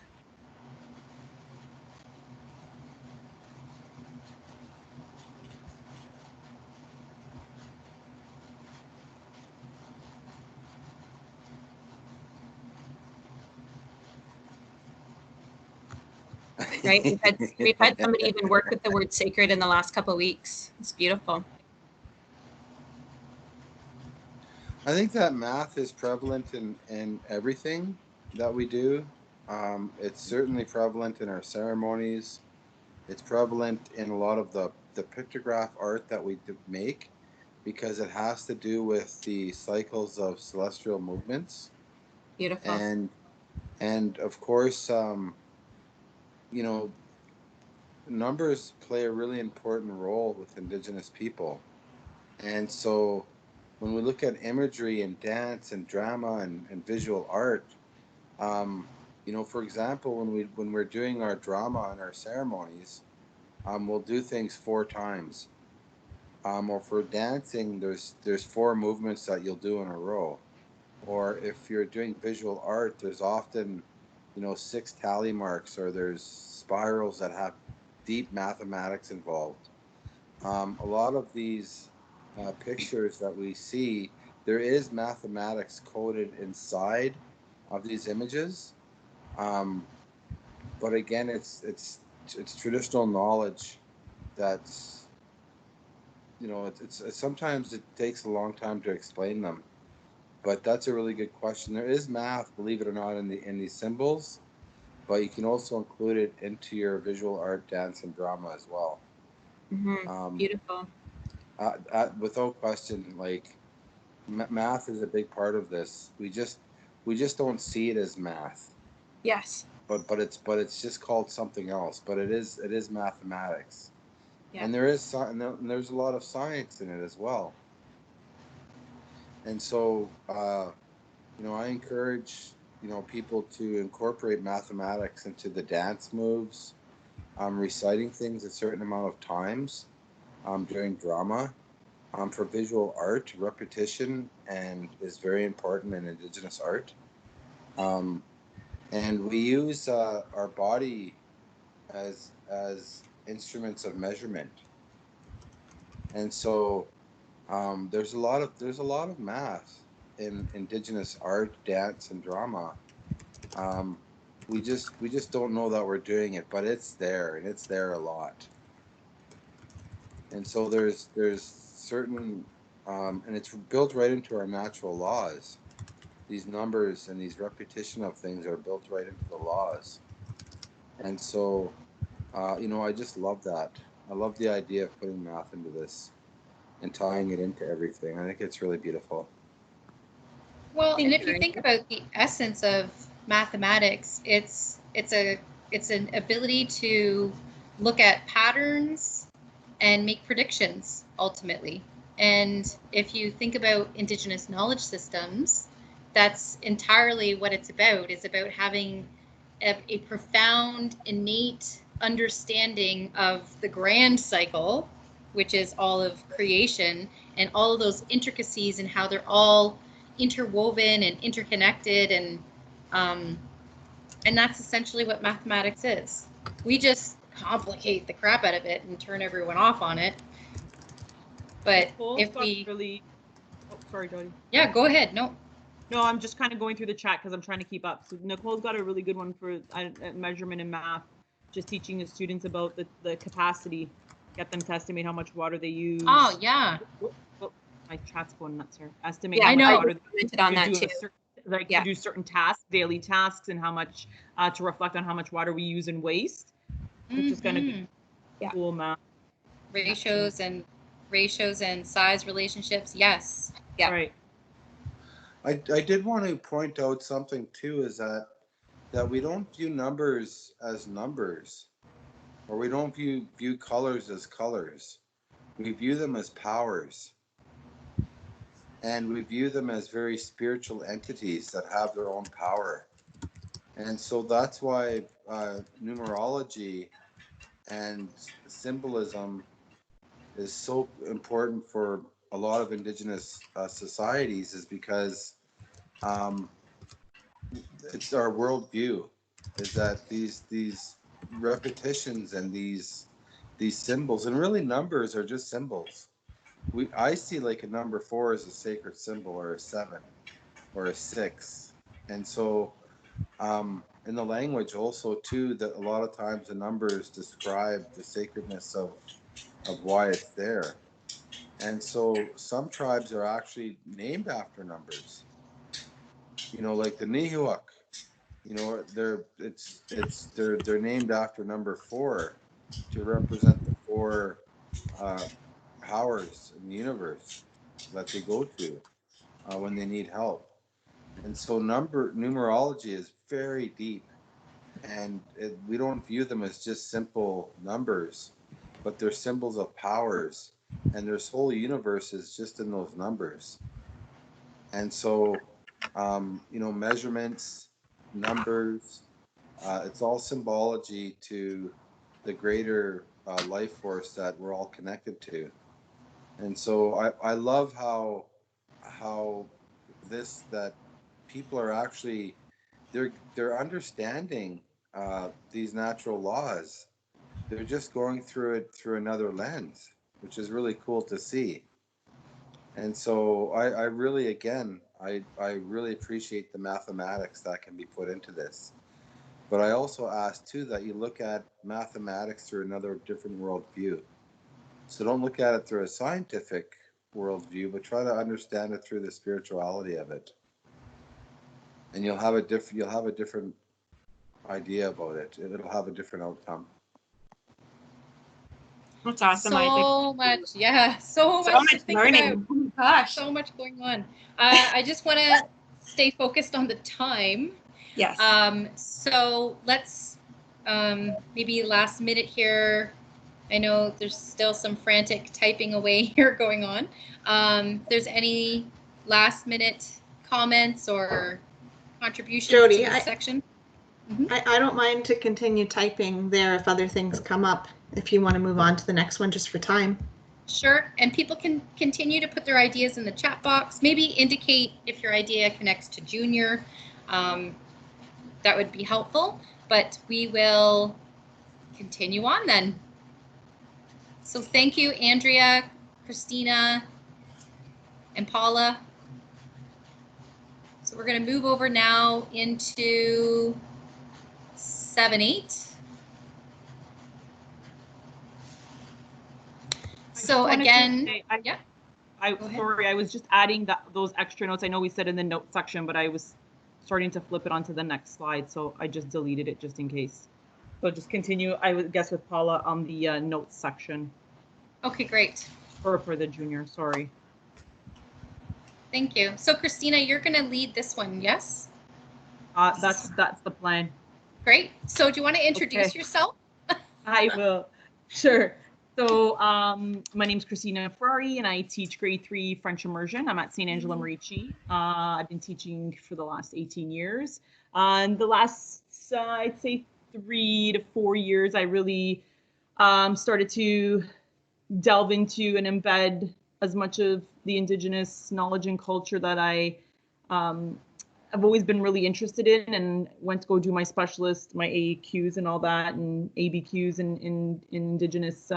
right? We've had somebody even work with the word sacred in the last couple of weeks. It's beautiful. I think that math is prevalent in everything that we do. It's certainly prevalent in our ceremonies. It's prevalent in a lot of the pictograph art that we make, because it has to do with the cycles of celestial movements. Beautiful. And of course, you know, numbers play a really important role with Indigenous people. And so when we look at imagery and dance and drama and visual art, you know, for example, when we're doing our drama and our ceremonies, we'll do things 4 times. Or for dancing, there's 4 movements that you'll do in a row. Or if you're doing visual art, there's often, you know, 6 tally marks, or there's spirals that have deep mathematics involved. A lot of these pictures that we see, there is mathematics coded inside of these images. But again, it's traditional knowledge that's, you know, it's sometimes it takes a long time to explain them. But that's a really good question. There is math, believe it or not, in these symbols, but you can also include it into your visual art, dance, and drama as well. Beautiful. Without question, like math is a big part of this. We just don't see it as math. Yes. But it's just called something else. But it is mathematics. Yeah. And there's a lot of science in it as well. And so, you know, I encourage, you know, people to incorporate mathematics into the dance moves, reciting things a certain amount of times during drama. For visual art, repetition is very important in Indigenous art. And we use our body as instruments of measurement. And so there's a lot of math in Indigenous art, dance, and drama. We just don't know that we're doing it, but it's there, and it's there a lot. And so there's certain, and it's built right into our natural laws. These numbers and these repetition of things are built right into the laws. And so, you know, I just love that. I love the idea of putting math into this and tying it into everything. I think it's really beautiful. Well, and if you think about the essence of mathematics, it's an ability to look at patterns and make predictions ultimately. And if you think about Indigenous knowledge systems, that's entirely what it's about. It's about having a profound, innate understanding of the grand cycle, which is all of creation, and all of those intricacies and how they're all interwoven and interconnected, and that's essentially what mathematics is. We just complicate the crap out of it and turn everyone off on it. But if we really, oh, sorry, Jodie. Yeah, go ahead. No, I'm just kind of going through the chat because I'm trying to keep up. So Nicole's got a really good one for measurement in math, just teaching the students about the capacity, get them to estimate how much water they use. Oh yeah. My chat's going nuts here. Estimate. Yeah, how much water I commented on that too. To do certain tasks, daily tasks, and how much to reflect on how much water we use and waste, which is going to be cool math. Ratios and size relationships. Yes. Yeah. Right. I did want to point out something too, is that we don't view numbers as numbers, or we don't view colors as colors. We view them as powers. And we view them as very spiritual entities that have their own power. And so that's why numerology and symbolism is so important for a lot of Indigenous societies, is because it's our worldview, is that these repetitions and these symbols, and really numbers are just symbols. I see like a number 4 as a sacred symbol, or a 7, or a 6. And so in the language also too, that a lot of times the numbers describe the sacredness of why it's there. And so some tribes are actually named after numbers. You know, like the Nihuak, you know, they're named after number 4 to represent the 4 powers in the universe that they go to when they need help. And so numerology is very deep, and we don't view them as just simple numbers, but they're symbols of powers, and there's whole universes just in those numbers. And so, you know, measurements, numbers, it's all symbology to the greater life force that we're all connected to. And so I love how that people are actually, they're understanding these natural laws. They're just going through it through another lens, which is really cool to see. And so I really, again, I really appreciate the mathematics that can be put into this. But I also ask too that you look at mathematics through another different worldview. So don't look at it through a scientific worldview, but try to understand it through the spirituality of it. And you'll have a different idea about it. It'll have a different outcome. That's awesome. So much, yeah, so much to think learning. about. Oh my gosh, so much going on. I just want to stay focused on the time. Yes. So let's maybe last minute here. I know there's still some frantic typing away here going on. If there's any last minute comments or contributions Jodie, to this section? I don't mind to continue typing there if other things come up, if you want to move on to the next one just for time. Sure, and people can continue to put their ideas in the chat box. Maybe indicate if your idea connects to junior. That would be helpful, but we will continue on then. So thank you, Andrea, Christina, and Paula. So we're going to move over now into 7-8. So again, Sorry, I was just adding those extra notes. I know we said in the note section, but I was starting to flip it onto the next slide, so I just deleted it just in case. So just continue, I would guess, with Paula on the notes section. Okay, great. For the junior, sorry. Thank you. So Christina, you're going to lead this one, yes? That's the plan. Great. So do you want to introduce yourself? I will. Sure. So my name is Christina Ferrari, and I teach grade 3 French immersion. I'm at St. Angela Merici. I've been teaching for the last 18 years. And the last, I'd say 3 to 4 years, I really started to delve into and embed as much of the Indigenous knowledge and culture that I've always been really interested in, and went to go do my specialist, my AAQs and all that, and ABQs in Indigenous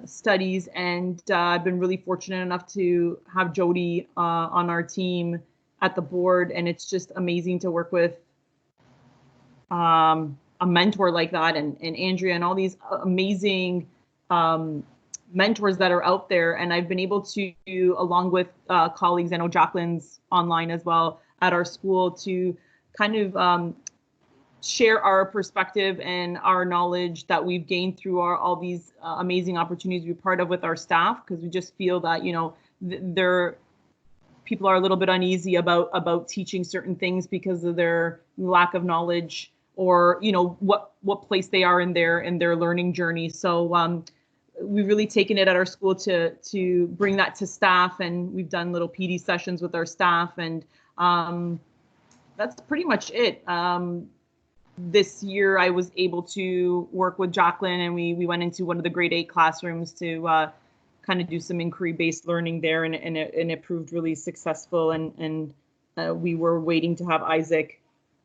studies. And I've been really fortunate enough to have Jodie on our team at the board, and it's just amazing to work with a mentor like that, and Andrea, and all these amazing mentors that are out there. And I've been able to, along with colleagues, I know Jacqueline's online as well at our school, to kind of share our perspective and our knowledge that we've gained through all these amazing opportunities to be part of with our staff, because we just feel that, you know, people are a little bit uneasy about teaching certain things because of their lack of knowledge, or, you know, what place they are in their learning journey. So we've really taken it at our school to bring that to staff, and we've done little PD sessions with our staff, and that's pretty much it. This year I was able to work with Jacqueline, and we went into one of the grade 8 classrooms to kind of do some inquiry-based learning there, and it proved really successful. And we were waiting to have Isaac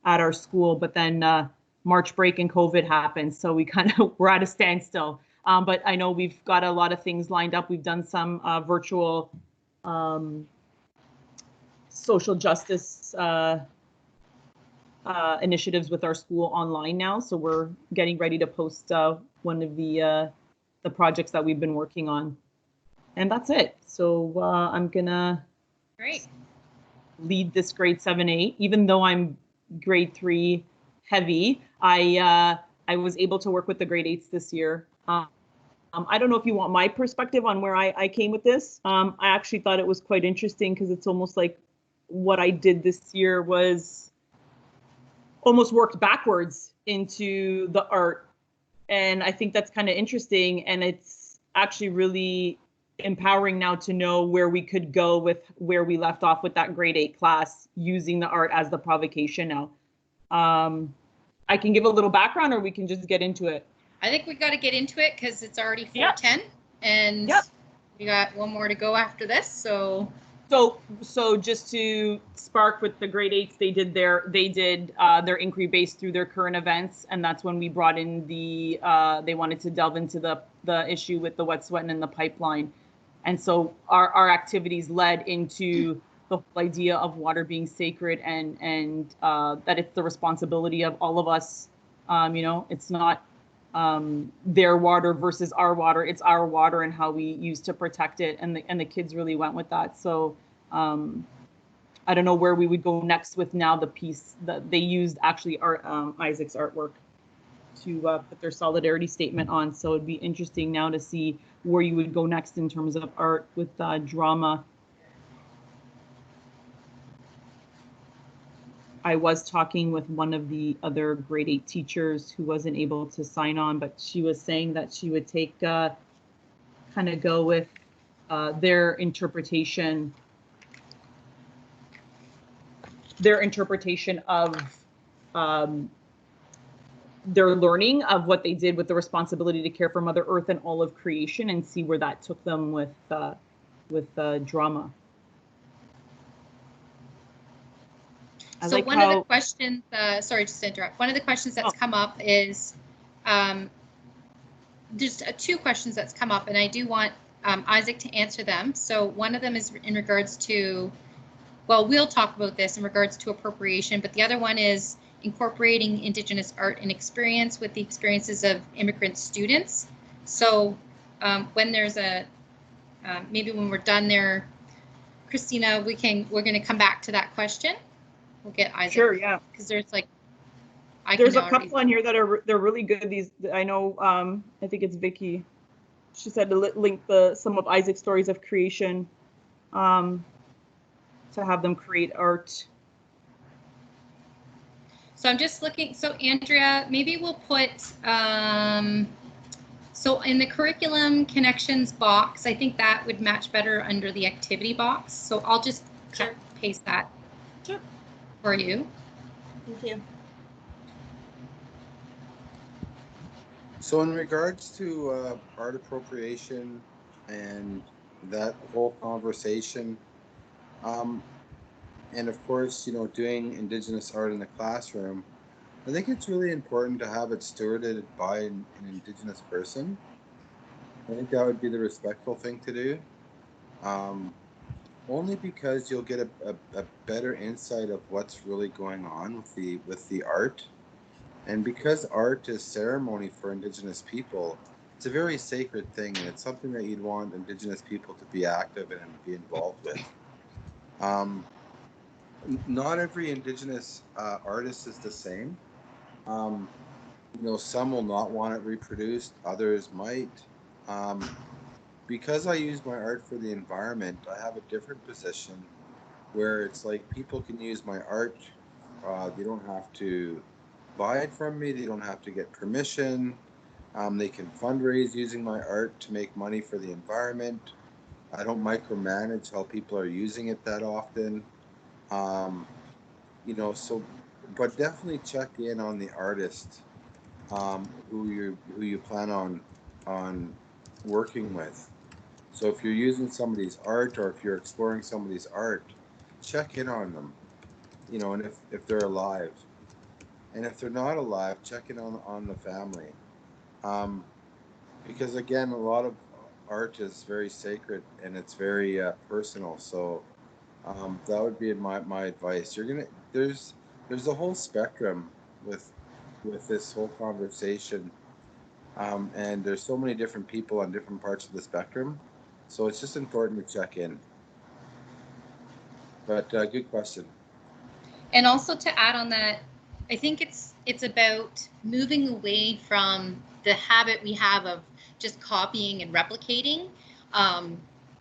at our school, but then March break and COVID happened, so we kind of were at a standstill. But I know we've got a lot of things lined up. We've done some virtual social justice initiatives with our school online now. So we're getting ready to post one of the projects that we've been working on. And that's it. So I'm gonna lead this grade 7-8, even though I'm grade 3 heavy. I was able to work with the grade 8s this year. I don't know if you want my perspective on where I came with this. I actually thought it was quite interesting because it's almost like what I did this year was almost worked backwards into the art. And I think that's kind of interesting. And it's actually really empowering now to know where we could go with where we left off with that grade 8 class using the art as the provocation now. I can give a little background, or we can just get into it. I think we got to get into it because it's already 4:10 and we got one more to go after this. So just to spark with the grade 8s, they did their inquiry based through their current events, and that's when we brought in the they wanted to delve into the issue with the wet sweating in the pipeline. And so our activities led into the whole idea of water being sacred and that it's the responsibility of all of us. It's not their water versus our water. It's our water and how we use to protect it. And the kids really went with that. So I don't know where we would go next with now the piece that they used actually Isaac's artwork to put their solidarity statement on. So it'd be interesting now to see where you would go next in terms of art with drama. I was talking with one of the other grade 8 teachers who wasn't able to sign on, but she was saying that she would take kind of go with their interpretation of their learning of what they did with the responsibility to care for Mother Earth and all of creation, and see where that took them with drama. So one of the questions, sorry, just to interrupt. One of the questions that's come up is, there's 2 questions that's come up, and I do want Isaac to answer them. So one of them is in regards to, well, we'll talk about this in regards to appropriation, but the other one is incorporating Indigenous art and experience with the experiences of immigrant students. So when there's maybe when we're done there, Christina, we're going to come back to that question. We'll get Isaac. Sure, yeah. Because there's there's a couple on here that they're really good. These I know. I think it's Vicky. She said to link some of Isaac's stories of creation, to have them create art. So I'm just looking. So Andrea, maybe we'll put. So in the curriculum connections box, I think that would match better under the activity box. So I'll just paste that. Sure. For you. Thank you. So in regards to art appropriation and that whole conversation, and of course, doing Indigenous art in the classroom, I think it's really important to have it stewarded by an Indigenous person. I think that would be the respectful thing to do. Only because you'll get a better insight of what's really going on with the art. And because art is ceremony for Indigenous people, it's a very sacred thing, and it's something that you'd want Indigenous people to be active in and be involved with. Not every Indigenous artist is the same. Some will not want it reproduced, others might. Because I use my art for the environment, I have a different position where it's like people can use my art. They don't have to buy it from me. They don't have to get permission. They can fundraise using my art to make money for the environment. I don't micromanage how people are using it that often. But definitely check in on the artist who you plan on working with. So if you're using somebody's art, or if you're exploring somebody's art, check in on them, and if they're alive. And if they're not alive, check in on the family. Because again, a lot of art is very sacred and it's very personal. So that would be my advice. There's there's a whole spectrum with this whole conversation, and there's so many different people on different parts of the spectrum, so it's just important to check in. But good question. And also to add on that, I think it's about moving away from the habit we have of just copying and replicating,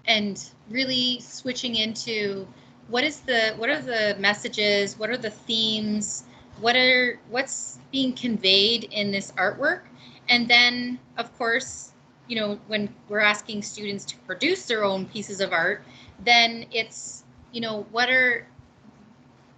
and really switching into what are the messages, what are the themes, what's being conveyed in this artwork. And then, of course, you know, when we're asking students to produce their own pieces of art, then it's, you know,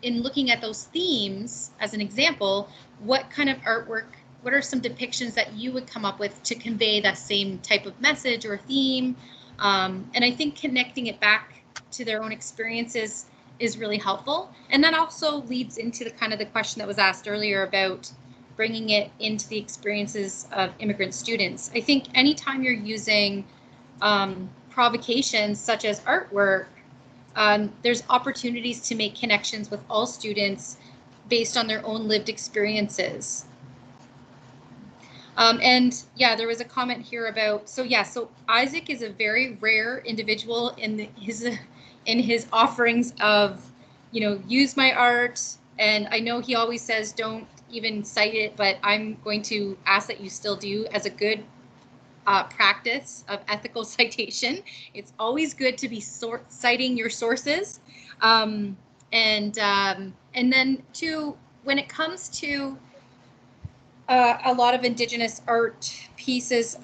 in looking at those themes, as an example, what kind of artwork, what are some depictions that you would come up with to convey that same type of message or theme? And I think connecting it back to their own experiences is really helpful. And that also leads into the kind of the question that was asked earlier about bringing it into the experiences of immigrant students. I think anytime you're using provocations such as artwork, there's opportunities to make connections with all students based on their own lived experiences. And yeah, there was a comment here about, so Isaac is a very rare individual in his offerings of, you know, use my art. And I know he always says, don't even cite it, but I'm going to ask that you still do as a good practice of ethical citation. It's always good to be citing your sources. And then too, when it comes to a lot of Indigenous art pieces,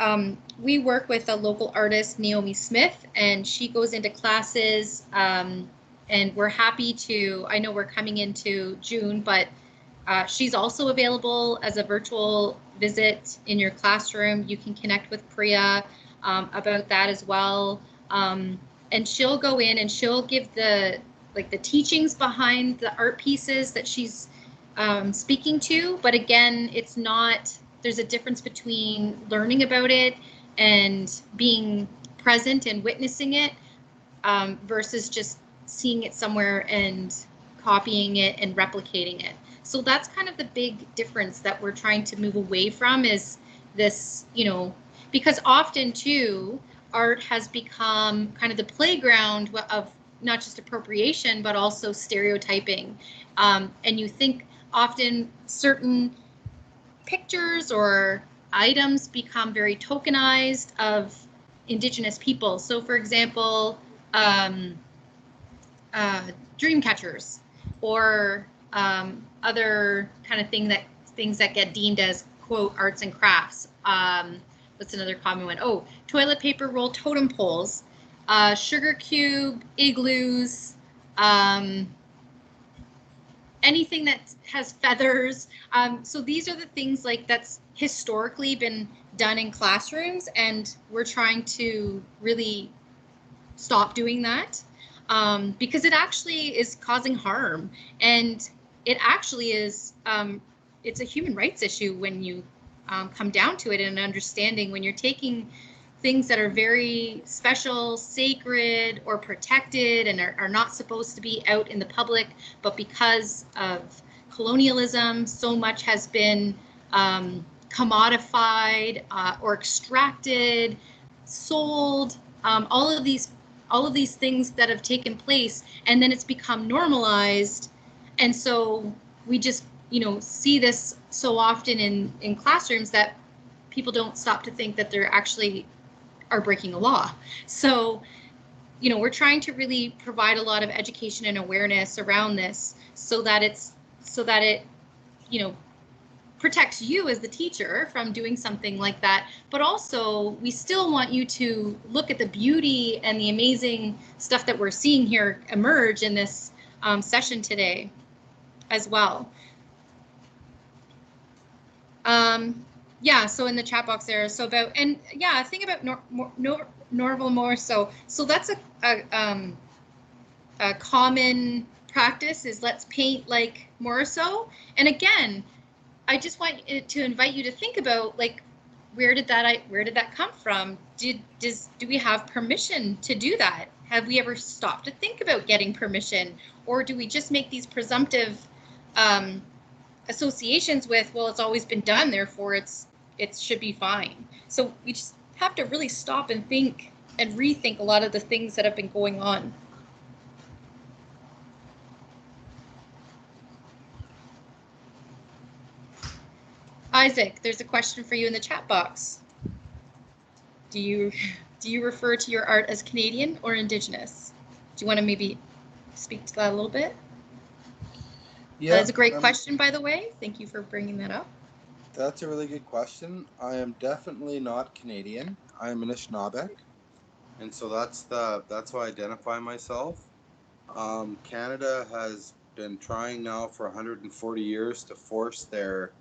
we work with a local artist, Naomi Smith, and she goes into classes, and we're happy to, I know we're coming into June, but she's also available as a virtual visit in your classroom. You can connect with Priya about that as well. And she'll go in and she'll give the teachings behind the art pieces that she's speaking to. But again, it's not, there's a difference between learning about it and being present and witnessing it versus just seeing it somewhere and copying it and replicating it. So that's kind of the big difference that we're trying to move away from, is this, you know, because often too, art has become kind of the playground of not just appropriation, but also stereotyping. And you think often certain pictures or items become very tokenized of Indigenous people. So for example, dream catchers, or other kind of things that get deemed as, quote, arts and crafts. What's another common one? Oh, toilet paper roll totem poles, sugar cube, igloos, anything that has feathers. So these are the things like that's historically been done in classrooms, and we're trying to really stop doing that. Because it actually is causing harm, and it actually is, it's a human rights issue when you come down to it, and understanding when you're taking things that are very special, sacred, or protected, and are not supposed to be out in the public, but because of colonialism, so much has been commodified or extracted, sold, all of these things that have taken place, and then it's become normalized. And so we just, you know, see this so often in classrooms that people don't stop to think that they're actually are breaking a law. So, you know, we're trying to really provide a lot of education and awareness around this, so that it, you know, protects you as the teacher from doing something like that. But also, we still want you to look at the beauty and the amazing stuff that we're seeing here emerge in this session today as well. Yeah, so in the chat box there, so about, and yeah, think about Norval more so that's a common practice, is let's paint like Morrisseau. And again, I just want to invite you to think about, like, where did that come from? Do we have permission to do that? Have we ever stopped to think about getting permission, or do we just make these presumptive associations with, well, it's always been done, therefore it should be fine. So we just have to really stop and think and rethink a lot of the things that have been going on. Isaac, there's a question for you in the chat box. Do you refer to your art as Canadian or Indigenous? Do you want to maybe speak to that a little bit? Yeah, that's a great question, by the way. Thank you for bringing that up. That's a really good question. I am definitely not Canadian. I am Anishinaabe, and so that's how I identify myself. Canada has been trying now for 140 years to force their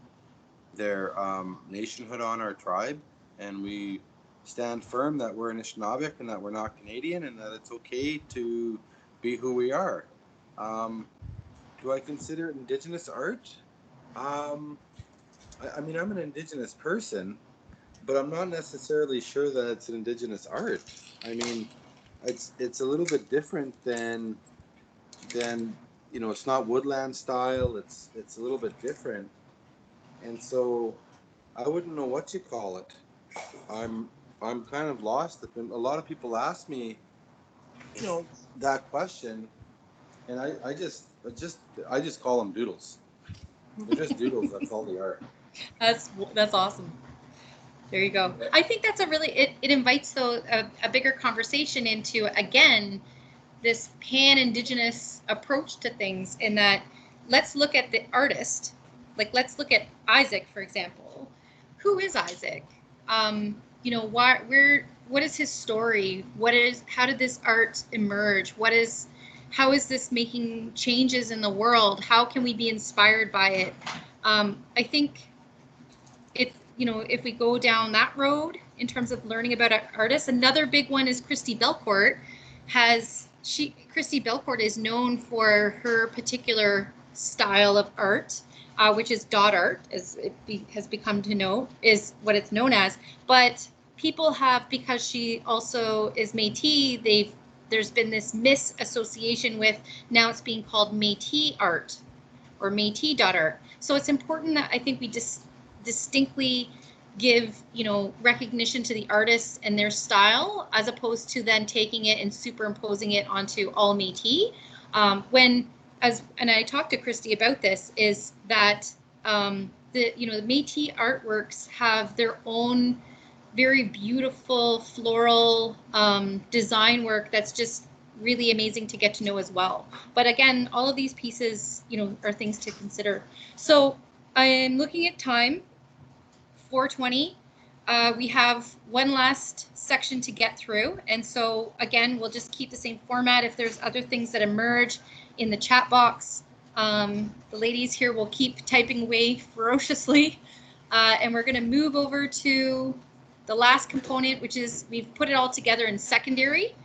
nationhood on our tribe, and we stand firm that we're Anishinaabe and that we're not Canadian, and that it's okay to be who we are. Do I consider it Indigenous art? I mean, I'm an Indigenous person, but I'm not necessarily sure that it's an Indigenous art. I mean, it's a little bit different than you know, it's not woodland style. It's a little bit different, and so I wouldn't know what you call it. I'm kind of lost. A lot of people ask me, you know, that question, and I just call them doodles. They're just doodles. That's all they are. That's awesome. There you go. I think that's a really, it invites though a bigger conversation into, again, this pan-Indigenous approach to things, in that let's look at the artist. Like, let's look at Isaac, for example. Who is Isaac? You know, what is his story? How did this art emerge? How is this making changes in the world? How can we be inspired by it? I think if we go down that road in terms of learning about artists, another big one is Christy Belcourt. Christy Belcourt is known for her particular style of art, which is dot art, as it has become to know, is what it's known as. But people have, because she also is Métis, there's been this misassociation with, now it's being called Métis art or Métis dot art. So it's important that I think we just distinctly give, you know, recognition to the artists and their style, as opposed to then taking it and superimposing it onto all Métis. And I talked to Christy about this, is that the Métis artworks have their own very beautiful floral design work that's just really amazing to get to know as well. But again, all of these pieces, you know, are things to consider. So I'm looking at time, 4:20. We have one last section to get through. And so again, we'll just keep the same format. If there's other things that emerge in the chat box, the ladies here will keep typing away ferociously. And we're gonna move over to the last component, which is, we've put it all together in secondary.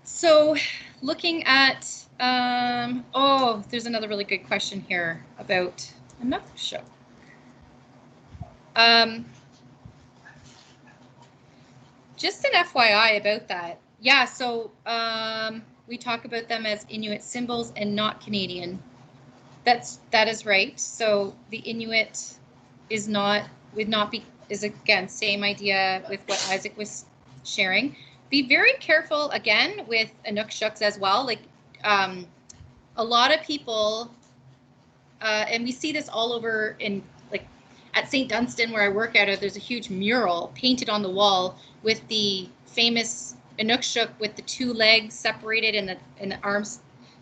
So looking at, there's another really good question here about another show. Just an FYI about that. Yeah, so we talk about them as Inuit symbols and not Canadian. That is right. So the Inuit is again, same idea with what Isaac was sharing. Be very careful again with Inuksuks as well. Like a lot of people, and we see this all over in, like, at St. Dunstan where I work out of, there's a huge mural painted on the wall with the famous Inukshuk with the two legs separated and the arms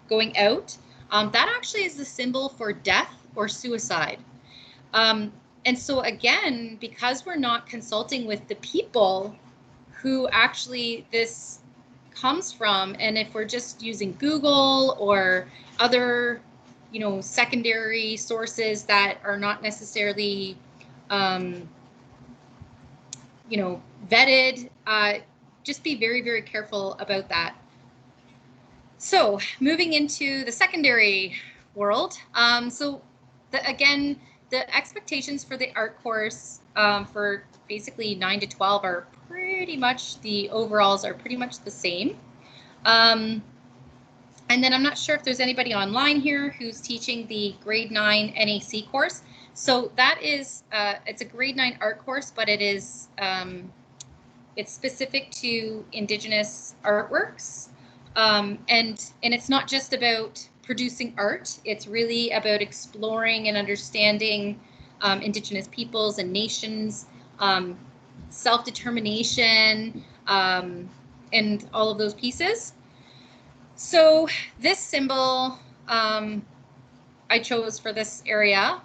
going out. That actually is the symbol for death or suicide. And so again, because we're not consulting with the people who actually this comes from, and if we're just using Google or other, you know, secondary sources that are not necessarily, you know, vetted, just be very, very careful about that. So moving into the secondary world. Again, the expectations for the art course for basically 9 to 12 are pretty much, the overalls are pretty much the same. And then I'm not sure if there's anybody online here who's teaching the grade 9 NAC course. So that is, it's a grade 9 art course, but it is, it's specific to Indigenous artworks. And it's not just about producing art. It's really about exploring and understanding Indigenous peoples and nations, self-determination, and all of those pieces. So this symbol I chose for this area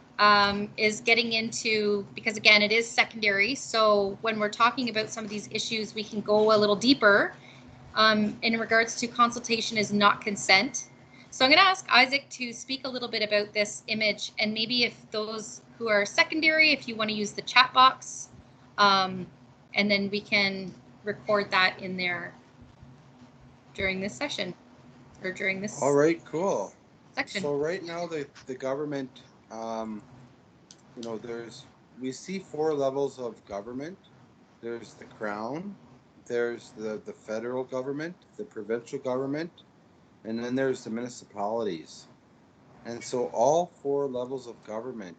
is getting into, because again, it is secondary. So when we're talking about some of these issues, we can go a little deeper. In regards to consultation is not consent. So I'm going to ask Isaac to speak a little bit about this image, and maybe if those who are secondary, if you want to use the chat box, and then we can record that in there during this session. Or during this. All right, cool. Section. So right now the government, you know, we see 4 levels of government. There's the Crown, there's the federal government, the provincial government, and then there's the municipalities. And so all 4 levels of government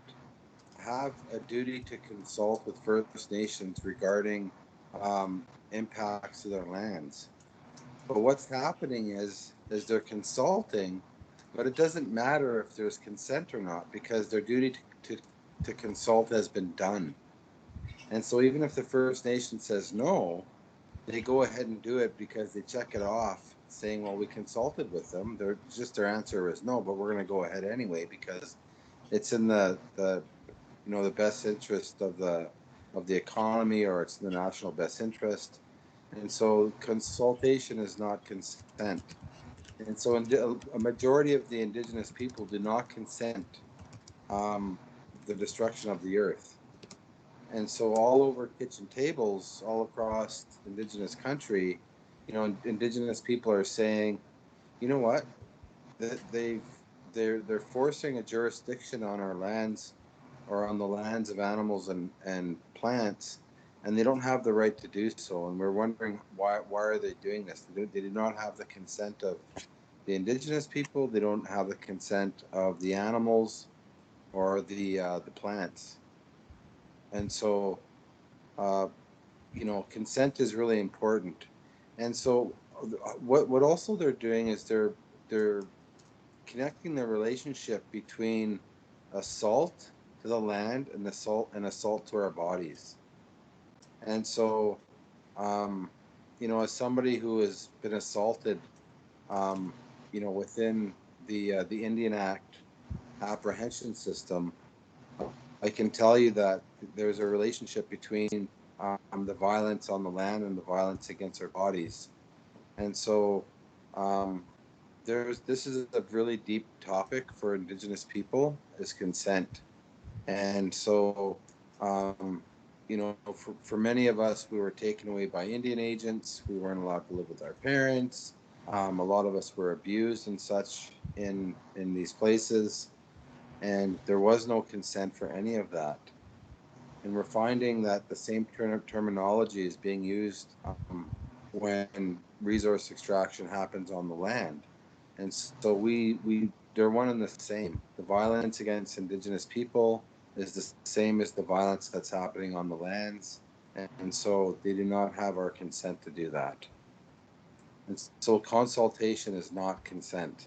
have a duty to consult with First Nations regarding impacts to their lands. But what's happening is they're consulting, but it doesn't matter if there's consent or not, because their duty to consult has been done. And so even if the First Nation says no, they go ahead and do it because they check it off saying, well, we consulted with them. Their answer is no, but we're going to go ahead anyway because it's in the you know, the best interest of the economy, or it's in the national best interest. And so consultation is not consent. And so a majority of the Indigenous people do not consent the destruction of the earth. And so all over kitchen tables, all across Indigenous country, you know, Indigenous people are saying, you know what, they're forcing a jurisdiction on our lands, or on the lands of animals and plants, and they don't have the right to do so. And we're wondering why are they doing this? They do not have the consent of the Indigenous people. They don't have the consent of the animals or the plants. And so, you know, consent is really important. And so, what also they're doing is they're connecting the relationship between assault to the land and assault to our bodies. And so, you know, as somebody who has been assaulted, you know, within the Indian Act apprehension system, I can tell you that there's a relationship between the violence on the land and the violence against our bodies. And so this is a really deep topic for Indigenous people, is consent. And so, you know, for many of us, we were taken away by Indian agents. We weren't allowed to live with our parents. A lot of us were abused and such in these places. And there was no consent for any of that. And we're finding that the same terminology is being used when resource extraction happens on the land. And so they're one and the same. The violence against Indigenous people is the same as the violence that's happening on the lands. And so they do not have our consent to do that. And so consultation is not consent.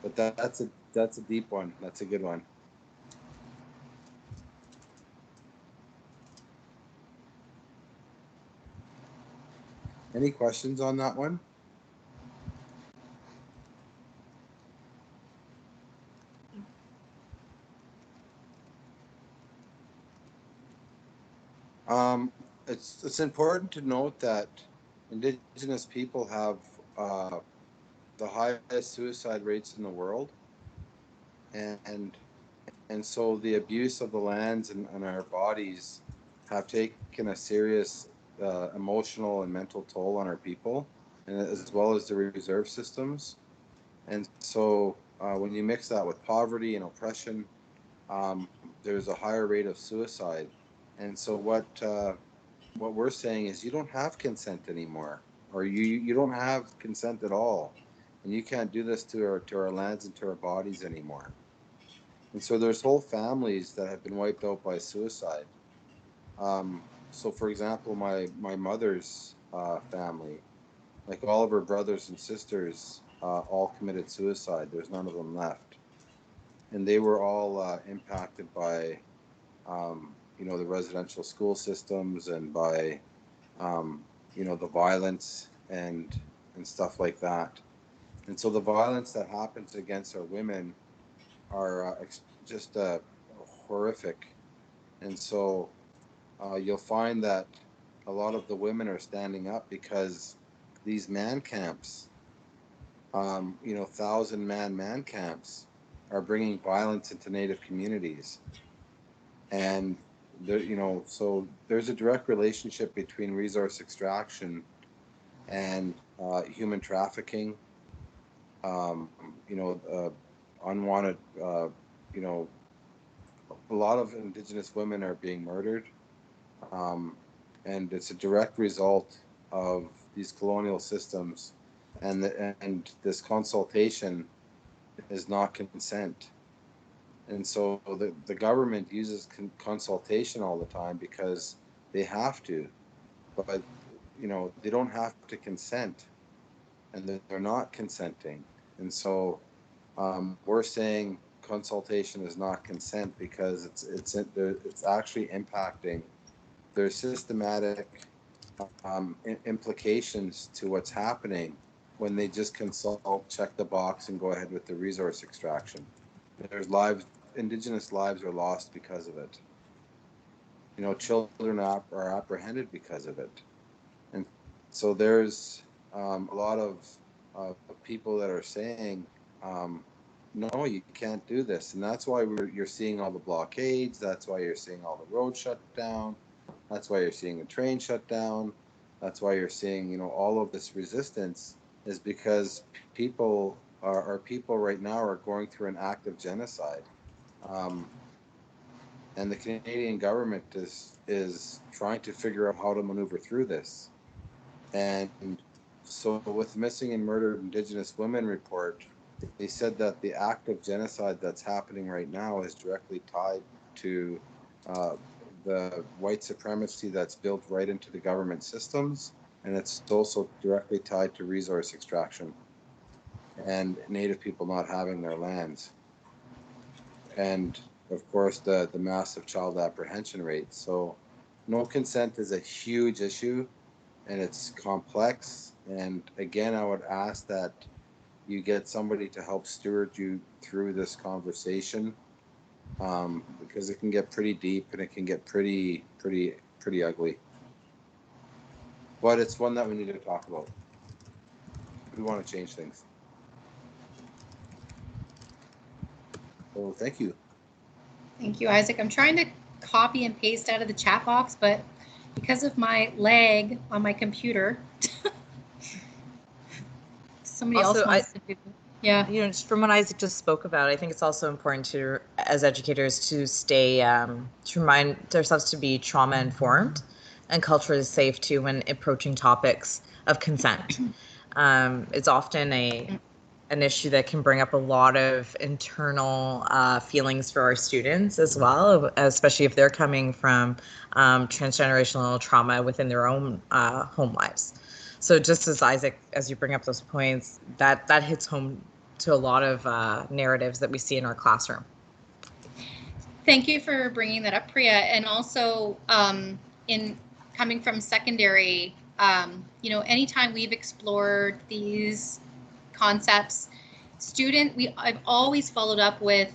But that's a deep one. That's a good one. Any questions on that one? It's important to note that Indigenous people have the highest suicide rates in the world, and so the abuse of the lands and our bodies have taken a serious emotional and mental toll on our people, and as well as the reserve systems. And so when you mix that with poverty and oppression, there's a higher rate of suicide. And so what we're saying is you don't have consent anymore. or you don't have consent at all, and you can't do this to our lands and to our bodies anymore. And so there's whole families that have been wiped out by suicide. So for example, my mother's family, like all of her brothers and sisters, all committed suicide. There's none of them left, and they were all impacted by the residential school systems and by the violence and stuff like that. And so the violence that happens against our women are just horrific. And so you'll find that a lot of the women are standing up because these man camps, 1,000-man man camps, are bringing violence into Native communities. And so there's a direct relationship between resource extraction and human trafficking. Unwanted, a lot of Indigenous women are being murdered, and it's a direct result of these colonial systems, and this consultation is not consent. And so the government uses consultation all the time because they have to, but they don't have to consent, and they're not consenting. And so we're saying consultation is not consent because it's actually impacting. There's systematic implications to what's happening when they just consult, check the box, and go ahead with the resource extraction. There's Indigenous lives are lost because of it. Children are apprehended because of it. And so there's a lot of people that are saying, no, you can't do this. And that's why you're seeing all the blockades. That's why you're seeing all the roads shut down. That's why you're seeing the train shut down. That's why you're seeing, all of this resistance, is because people right now are going through an active genocide. And the Canadian government is trying to figure out how to maneuver through this. And so with the Missing and Murdered Indigenous Women report, they said that the active genocide that's happening right now is directly tied to the white supremacy that's built right into the government systems, and it's also directly tied to resource extraction and Native people not having their lands. And of course, the massive child apprehension rate. So no consent is a huge issue, and it's complex. And again, I would ask that you get somebody to help steward you through this conversation, because it can get pretty deep and it can get pretty ugly. But it's one that we need to talk about. We want to change things. So thank you. Thank you, Isaac. I'm trying to copy and paste out of the chat box, but because of my lag on my computer, somebody else wants to do it. Yeah. Just from what Isaac just spoke about, I think it's also important to, as educators, to stay, to remind ourselves to be trauma informed and culturally safe too when approaching topics of consent. It's often an issue that can bring up a lot of internal feelings for our students as well, especially if they're coming from transgenerational trauma within their own home lives. So just as Isaac, as you bring up those points, that hits home to a lot of narratives that we see in our classroom. Thank you for bringing that up, Priya. And also in coming from secondary, anytime we've explored these concepts, I've always followed up with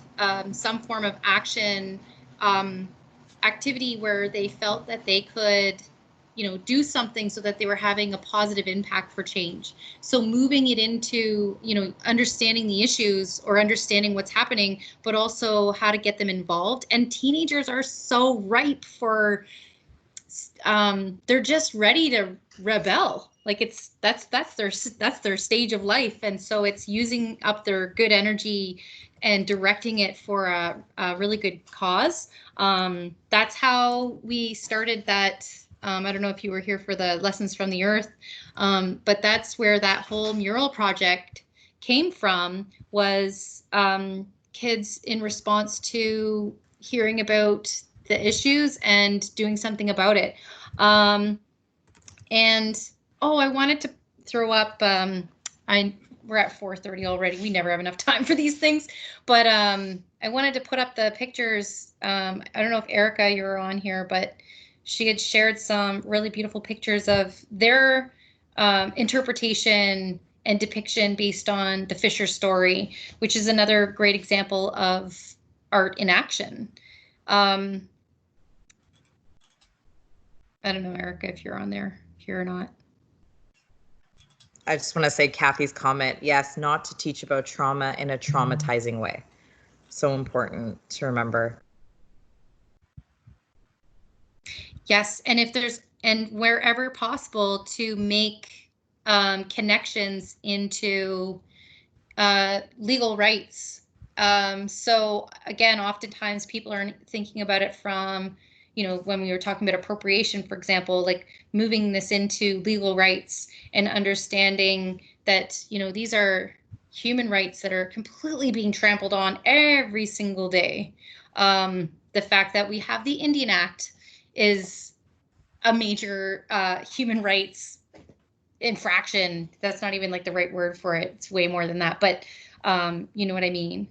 some form of action activity where they felt that they could do something so that they were having a positive impact for change. So moving it into, understanding the issues or understanding what's happening, but also how to get them involved. And teenagers are so ripe for, they're just ready to rebel. Like that's their stage of life. And so it's using up their good energy and directing it for a really good cause. That's how we started that I don't know if you were here for the Lessons from the Earth, but that's where that whole mural project came from, was kids in response to hearing about the issues and doing something about it. And oh, I wanted to throw up, we're at 4:30 already. We never have enough time for these things, but I wanted to put up the pictures. I don't know if Erica, you're on here, but she had shared some really beautiful pictures of their interpretation and depiction based on the Fisher story, which is another great example of art in action. I don't know, Erica, if you're on there here or not. I just want to say Kathy's comment, yes, not to teach about trauma in a traumatizing way. So important to remember. Yes, and if there's, and wherever possible, to make connections into legal rights. So again, oftentimes people are thinking about it from, you know, when we were talking about appropriation, for example, like moving this into legal rights and understanding that, you know, these are human rights that are completely being trampled on every single day. The fact that we have the Indian Act is a major human rights infraction. That's not even like the right word for it. It's way more than that, but you know what I mean?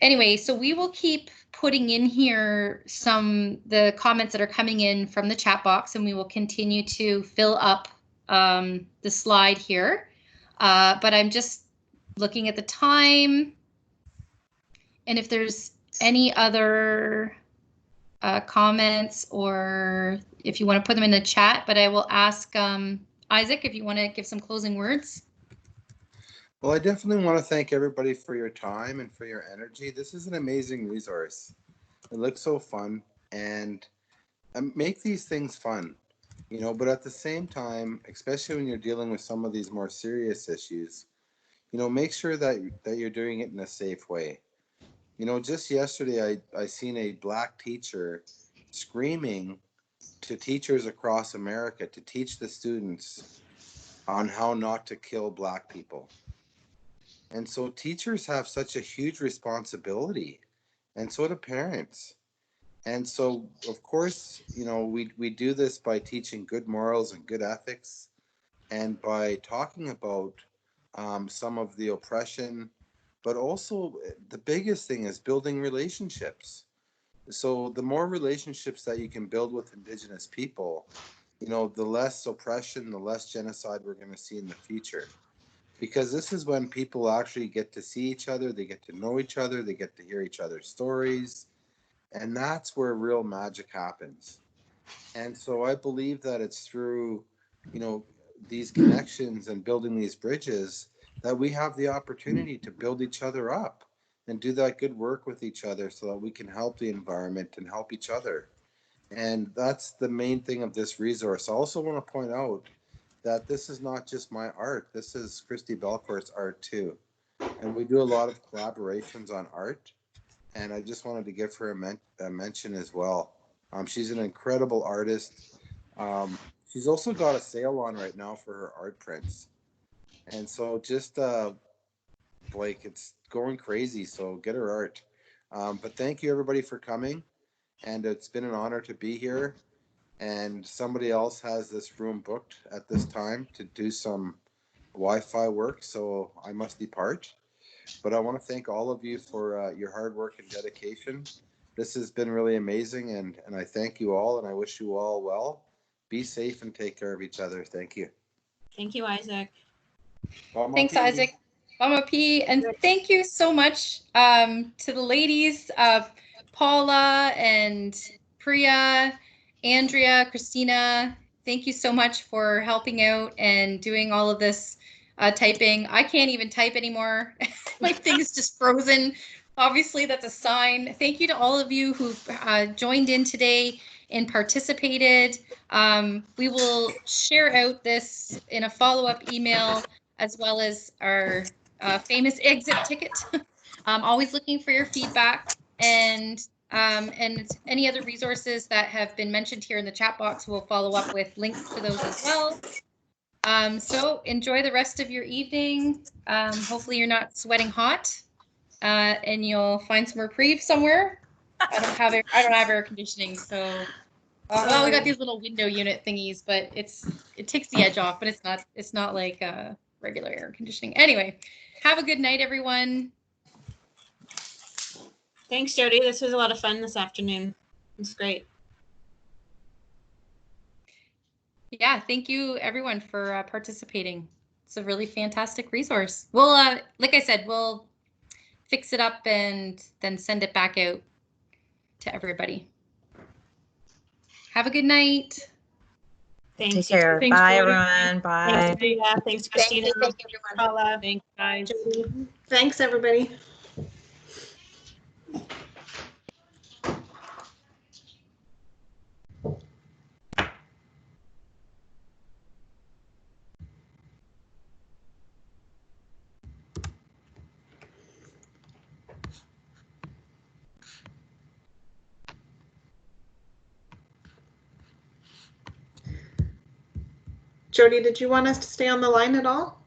Anyway, so we will keep putting in here the comments that are coming in from the chat box, and we will continue to fill up the slide here. But I'm just looking at the time, and if there's any other comments, or if you want to put them in the chat, but I will ask Isaac if you want to give some closing words. Well, I definitely want to thank everybody for your time and for your energy. This is an amazing resource. It looks so fun, and make these things fun, you know, but at the same time, especially when you're dealing with some of these more serious issues, you know, make sure that you're doing it in a safe way. You know, just yesterday, I seen a Black teacher screaming to teachers across America to teach the students on how not to kill Black people. And so teachers have such a huge responsibility, and so do parents. And so, of course, you know, we do this by teaching good morals and good ethics, and by talking about some of the oppression, but also the biggest thing is building relationships. So the more relationships that you can build with Indigenous people, you know, the less oppression, the less genocide we're going to see in the future. Because this is when people actually get to see each other, they get to know each other, they get to hear each other's stories, and that's where real magic happens. And so I believe that it's through, you know, these connections and building these bridges that we have the opportunity to build each other up and do that good work with each other so that we can help the environment and help each other. And that's the main thing of this resource. I also want to point out that this is not just my art. This is Christy Belcourt's art too. And we do a lot of collaborations on art. And I just wanted to give her a mention as well. She's an incredible artist. She's also got a sale on right now for her art prints. And so just like it's going crazy. So get her art. But thank you everybody for coming. And it's been an honor to be here. And somebody else has this room booked at this time to do some Wi-Fi work, so I must depart. But I want to thank all of you for your hard work and dedication. This has been really amazing, and I thank you all, and I wish you all well. Be safe and take care of each other. Thank you. Thank you, Isaac. Thanks, Isaac. Mama P, and thank you so much to the ladies, Paula and Priya, Andrea, Christina. Thank you so much for helping out and doing all of this typing. I can't even type anymore. My thing's just frozen. Obviously, that's a sign. Thank you to all of you who've joined in today and participated. We will share out this in a follow-up email, as well as our famous exit ticket. I'm always looking for your feedback. And And any other resources that have been mentioned here in the chat box, we'll follow up with links to those as well. So enjoy the rest of your evening. Hopefully you're not sweating hot, and you'll find some reprieve somewhere. I don't have air conditioning, so well, we got these little window unit thingies, but it takes the edge off, but it's not like regular air conditioning. Anyway, have a good night, everyone. Thanks, Jodie. This was a lot of fun this afternoon. It was great. Yeah, thank you everyone for participating. It's a really fantastic resource. We'll, like I said, we'll fix it up and then send it back out to everybody. Have a good night. Thanks. Take care. Thanks, Bye, Jodie. everyone. Bye. Thanks, thanks Christina. Thank you, everyone. Paula. Thanks, guys. Thanks, everybody. Jodie, did you want us to stay on the line at all?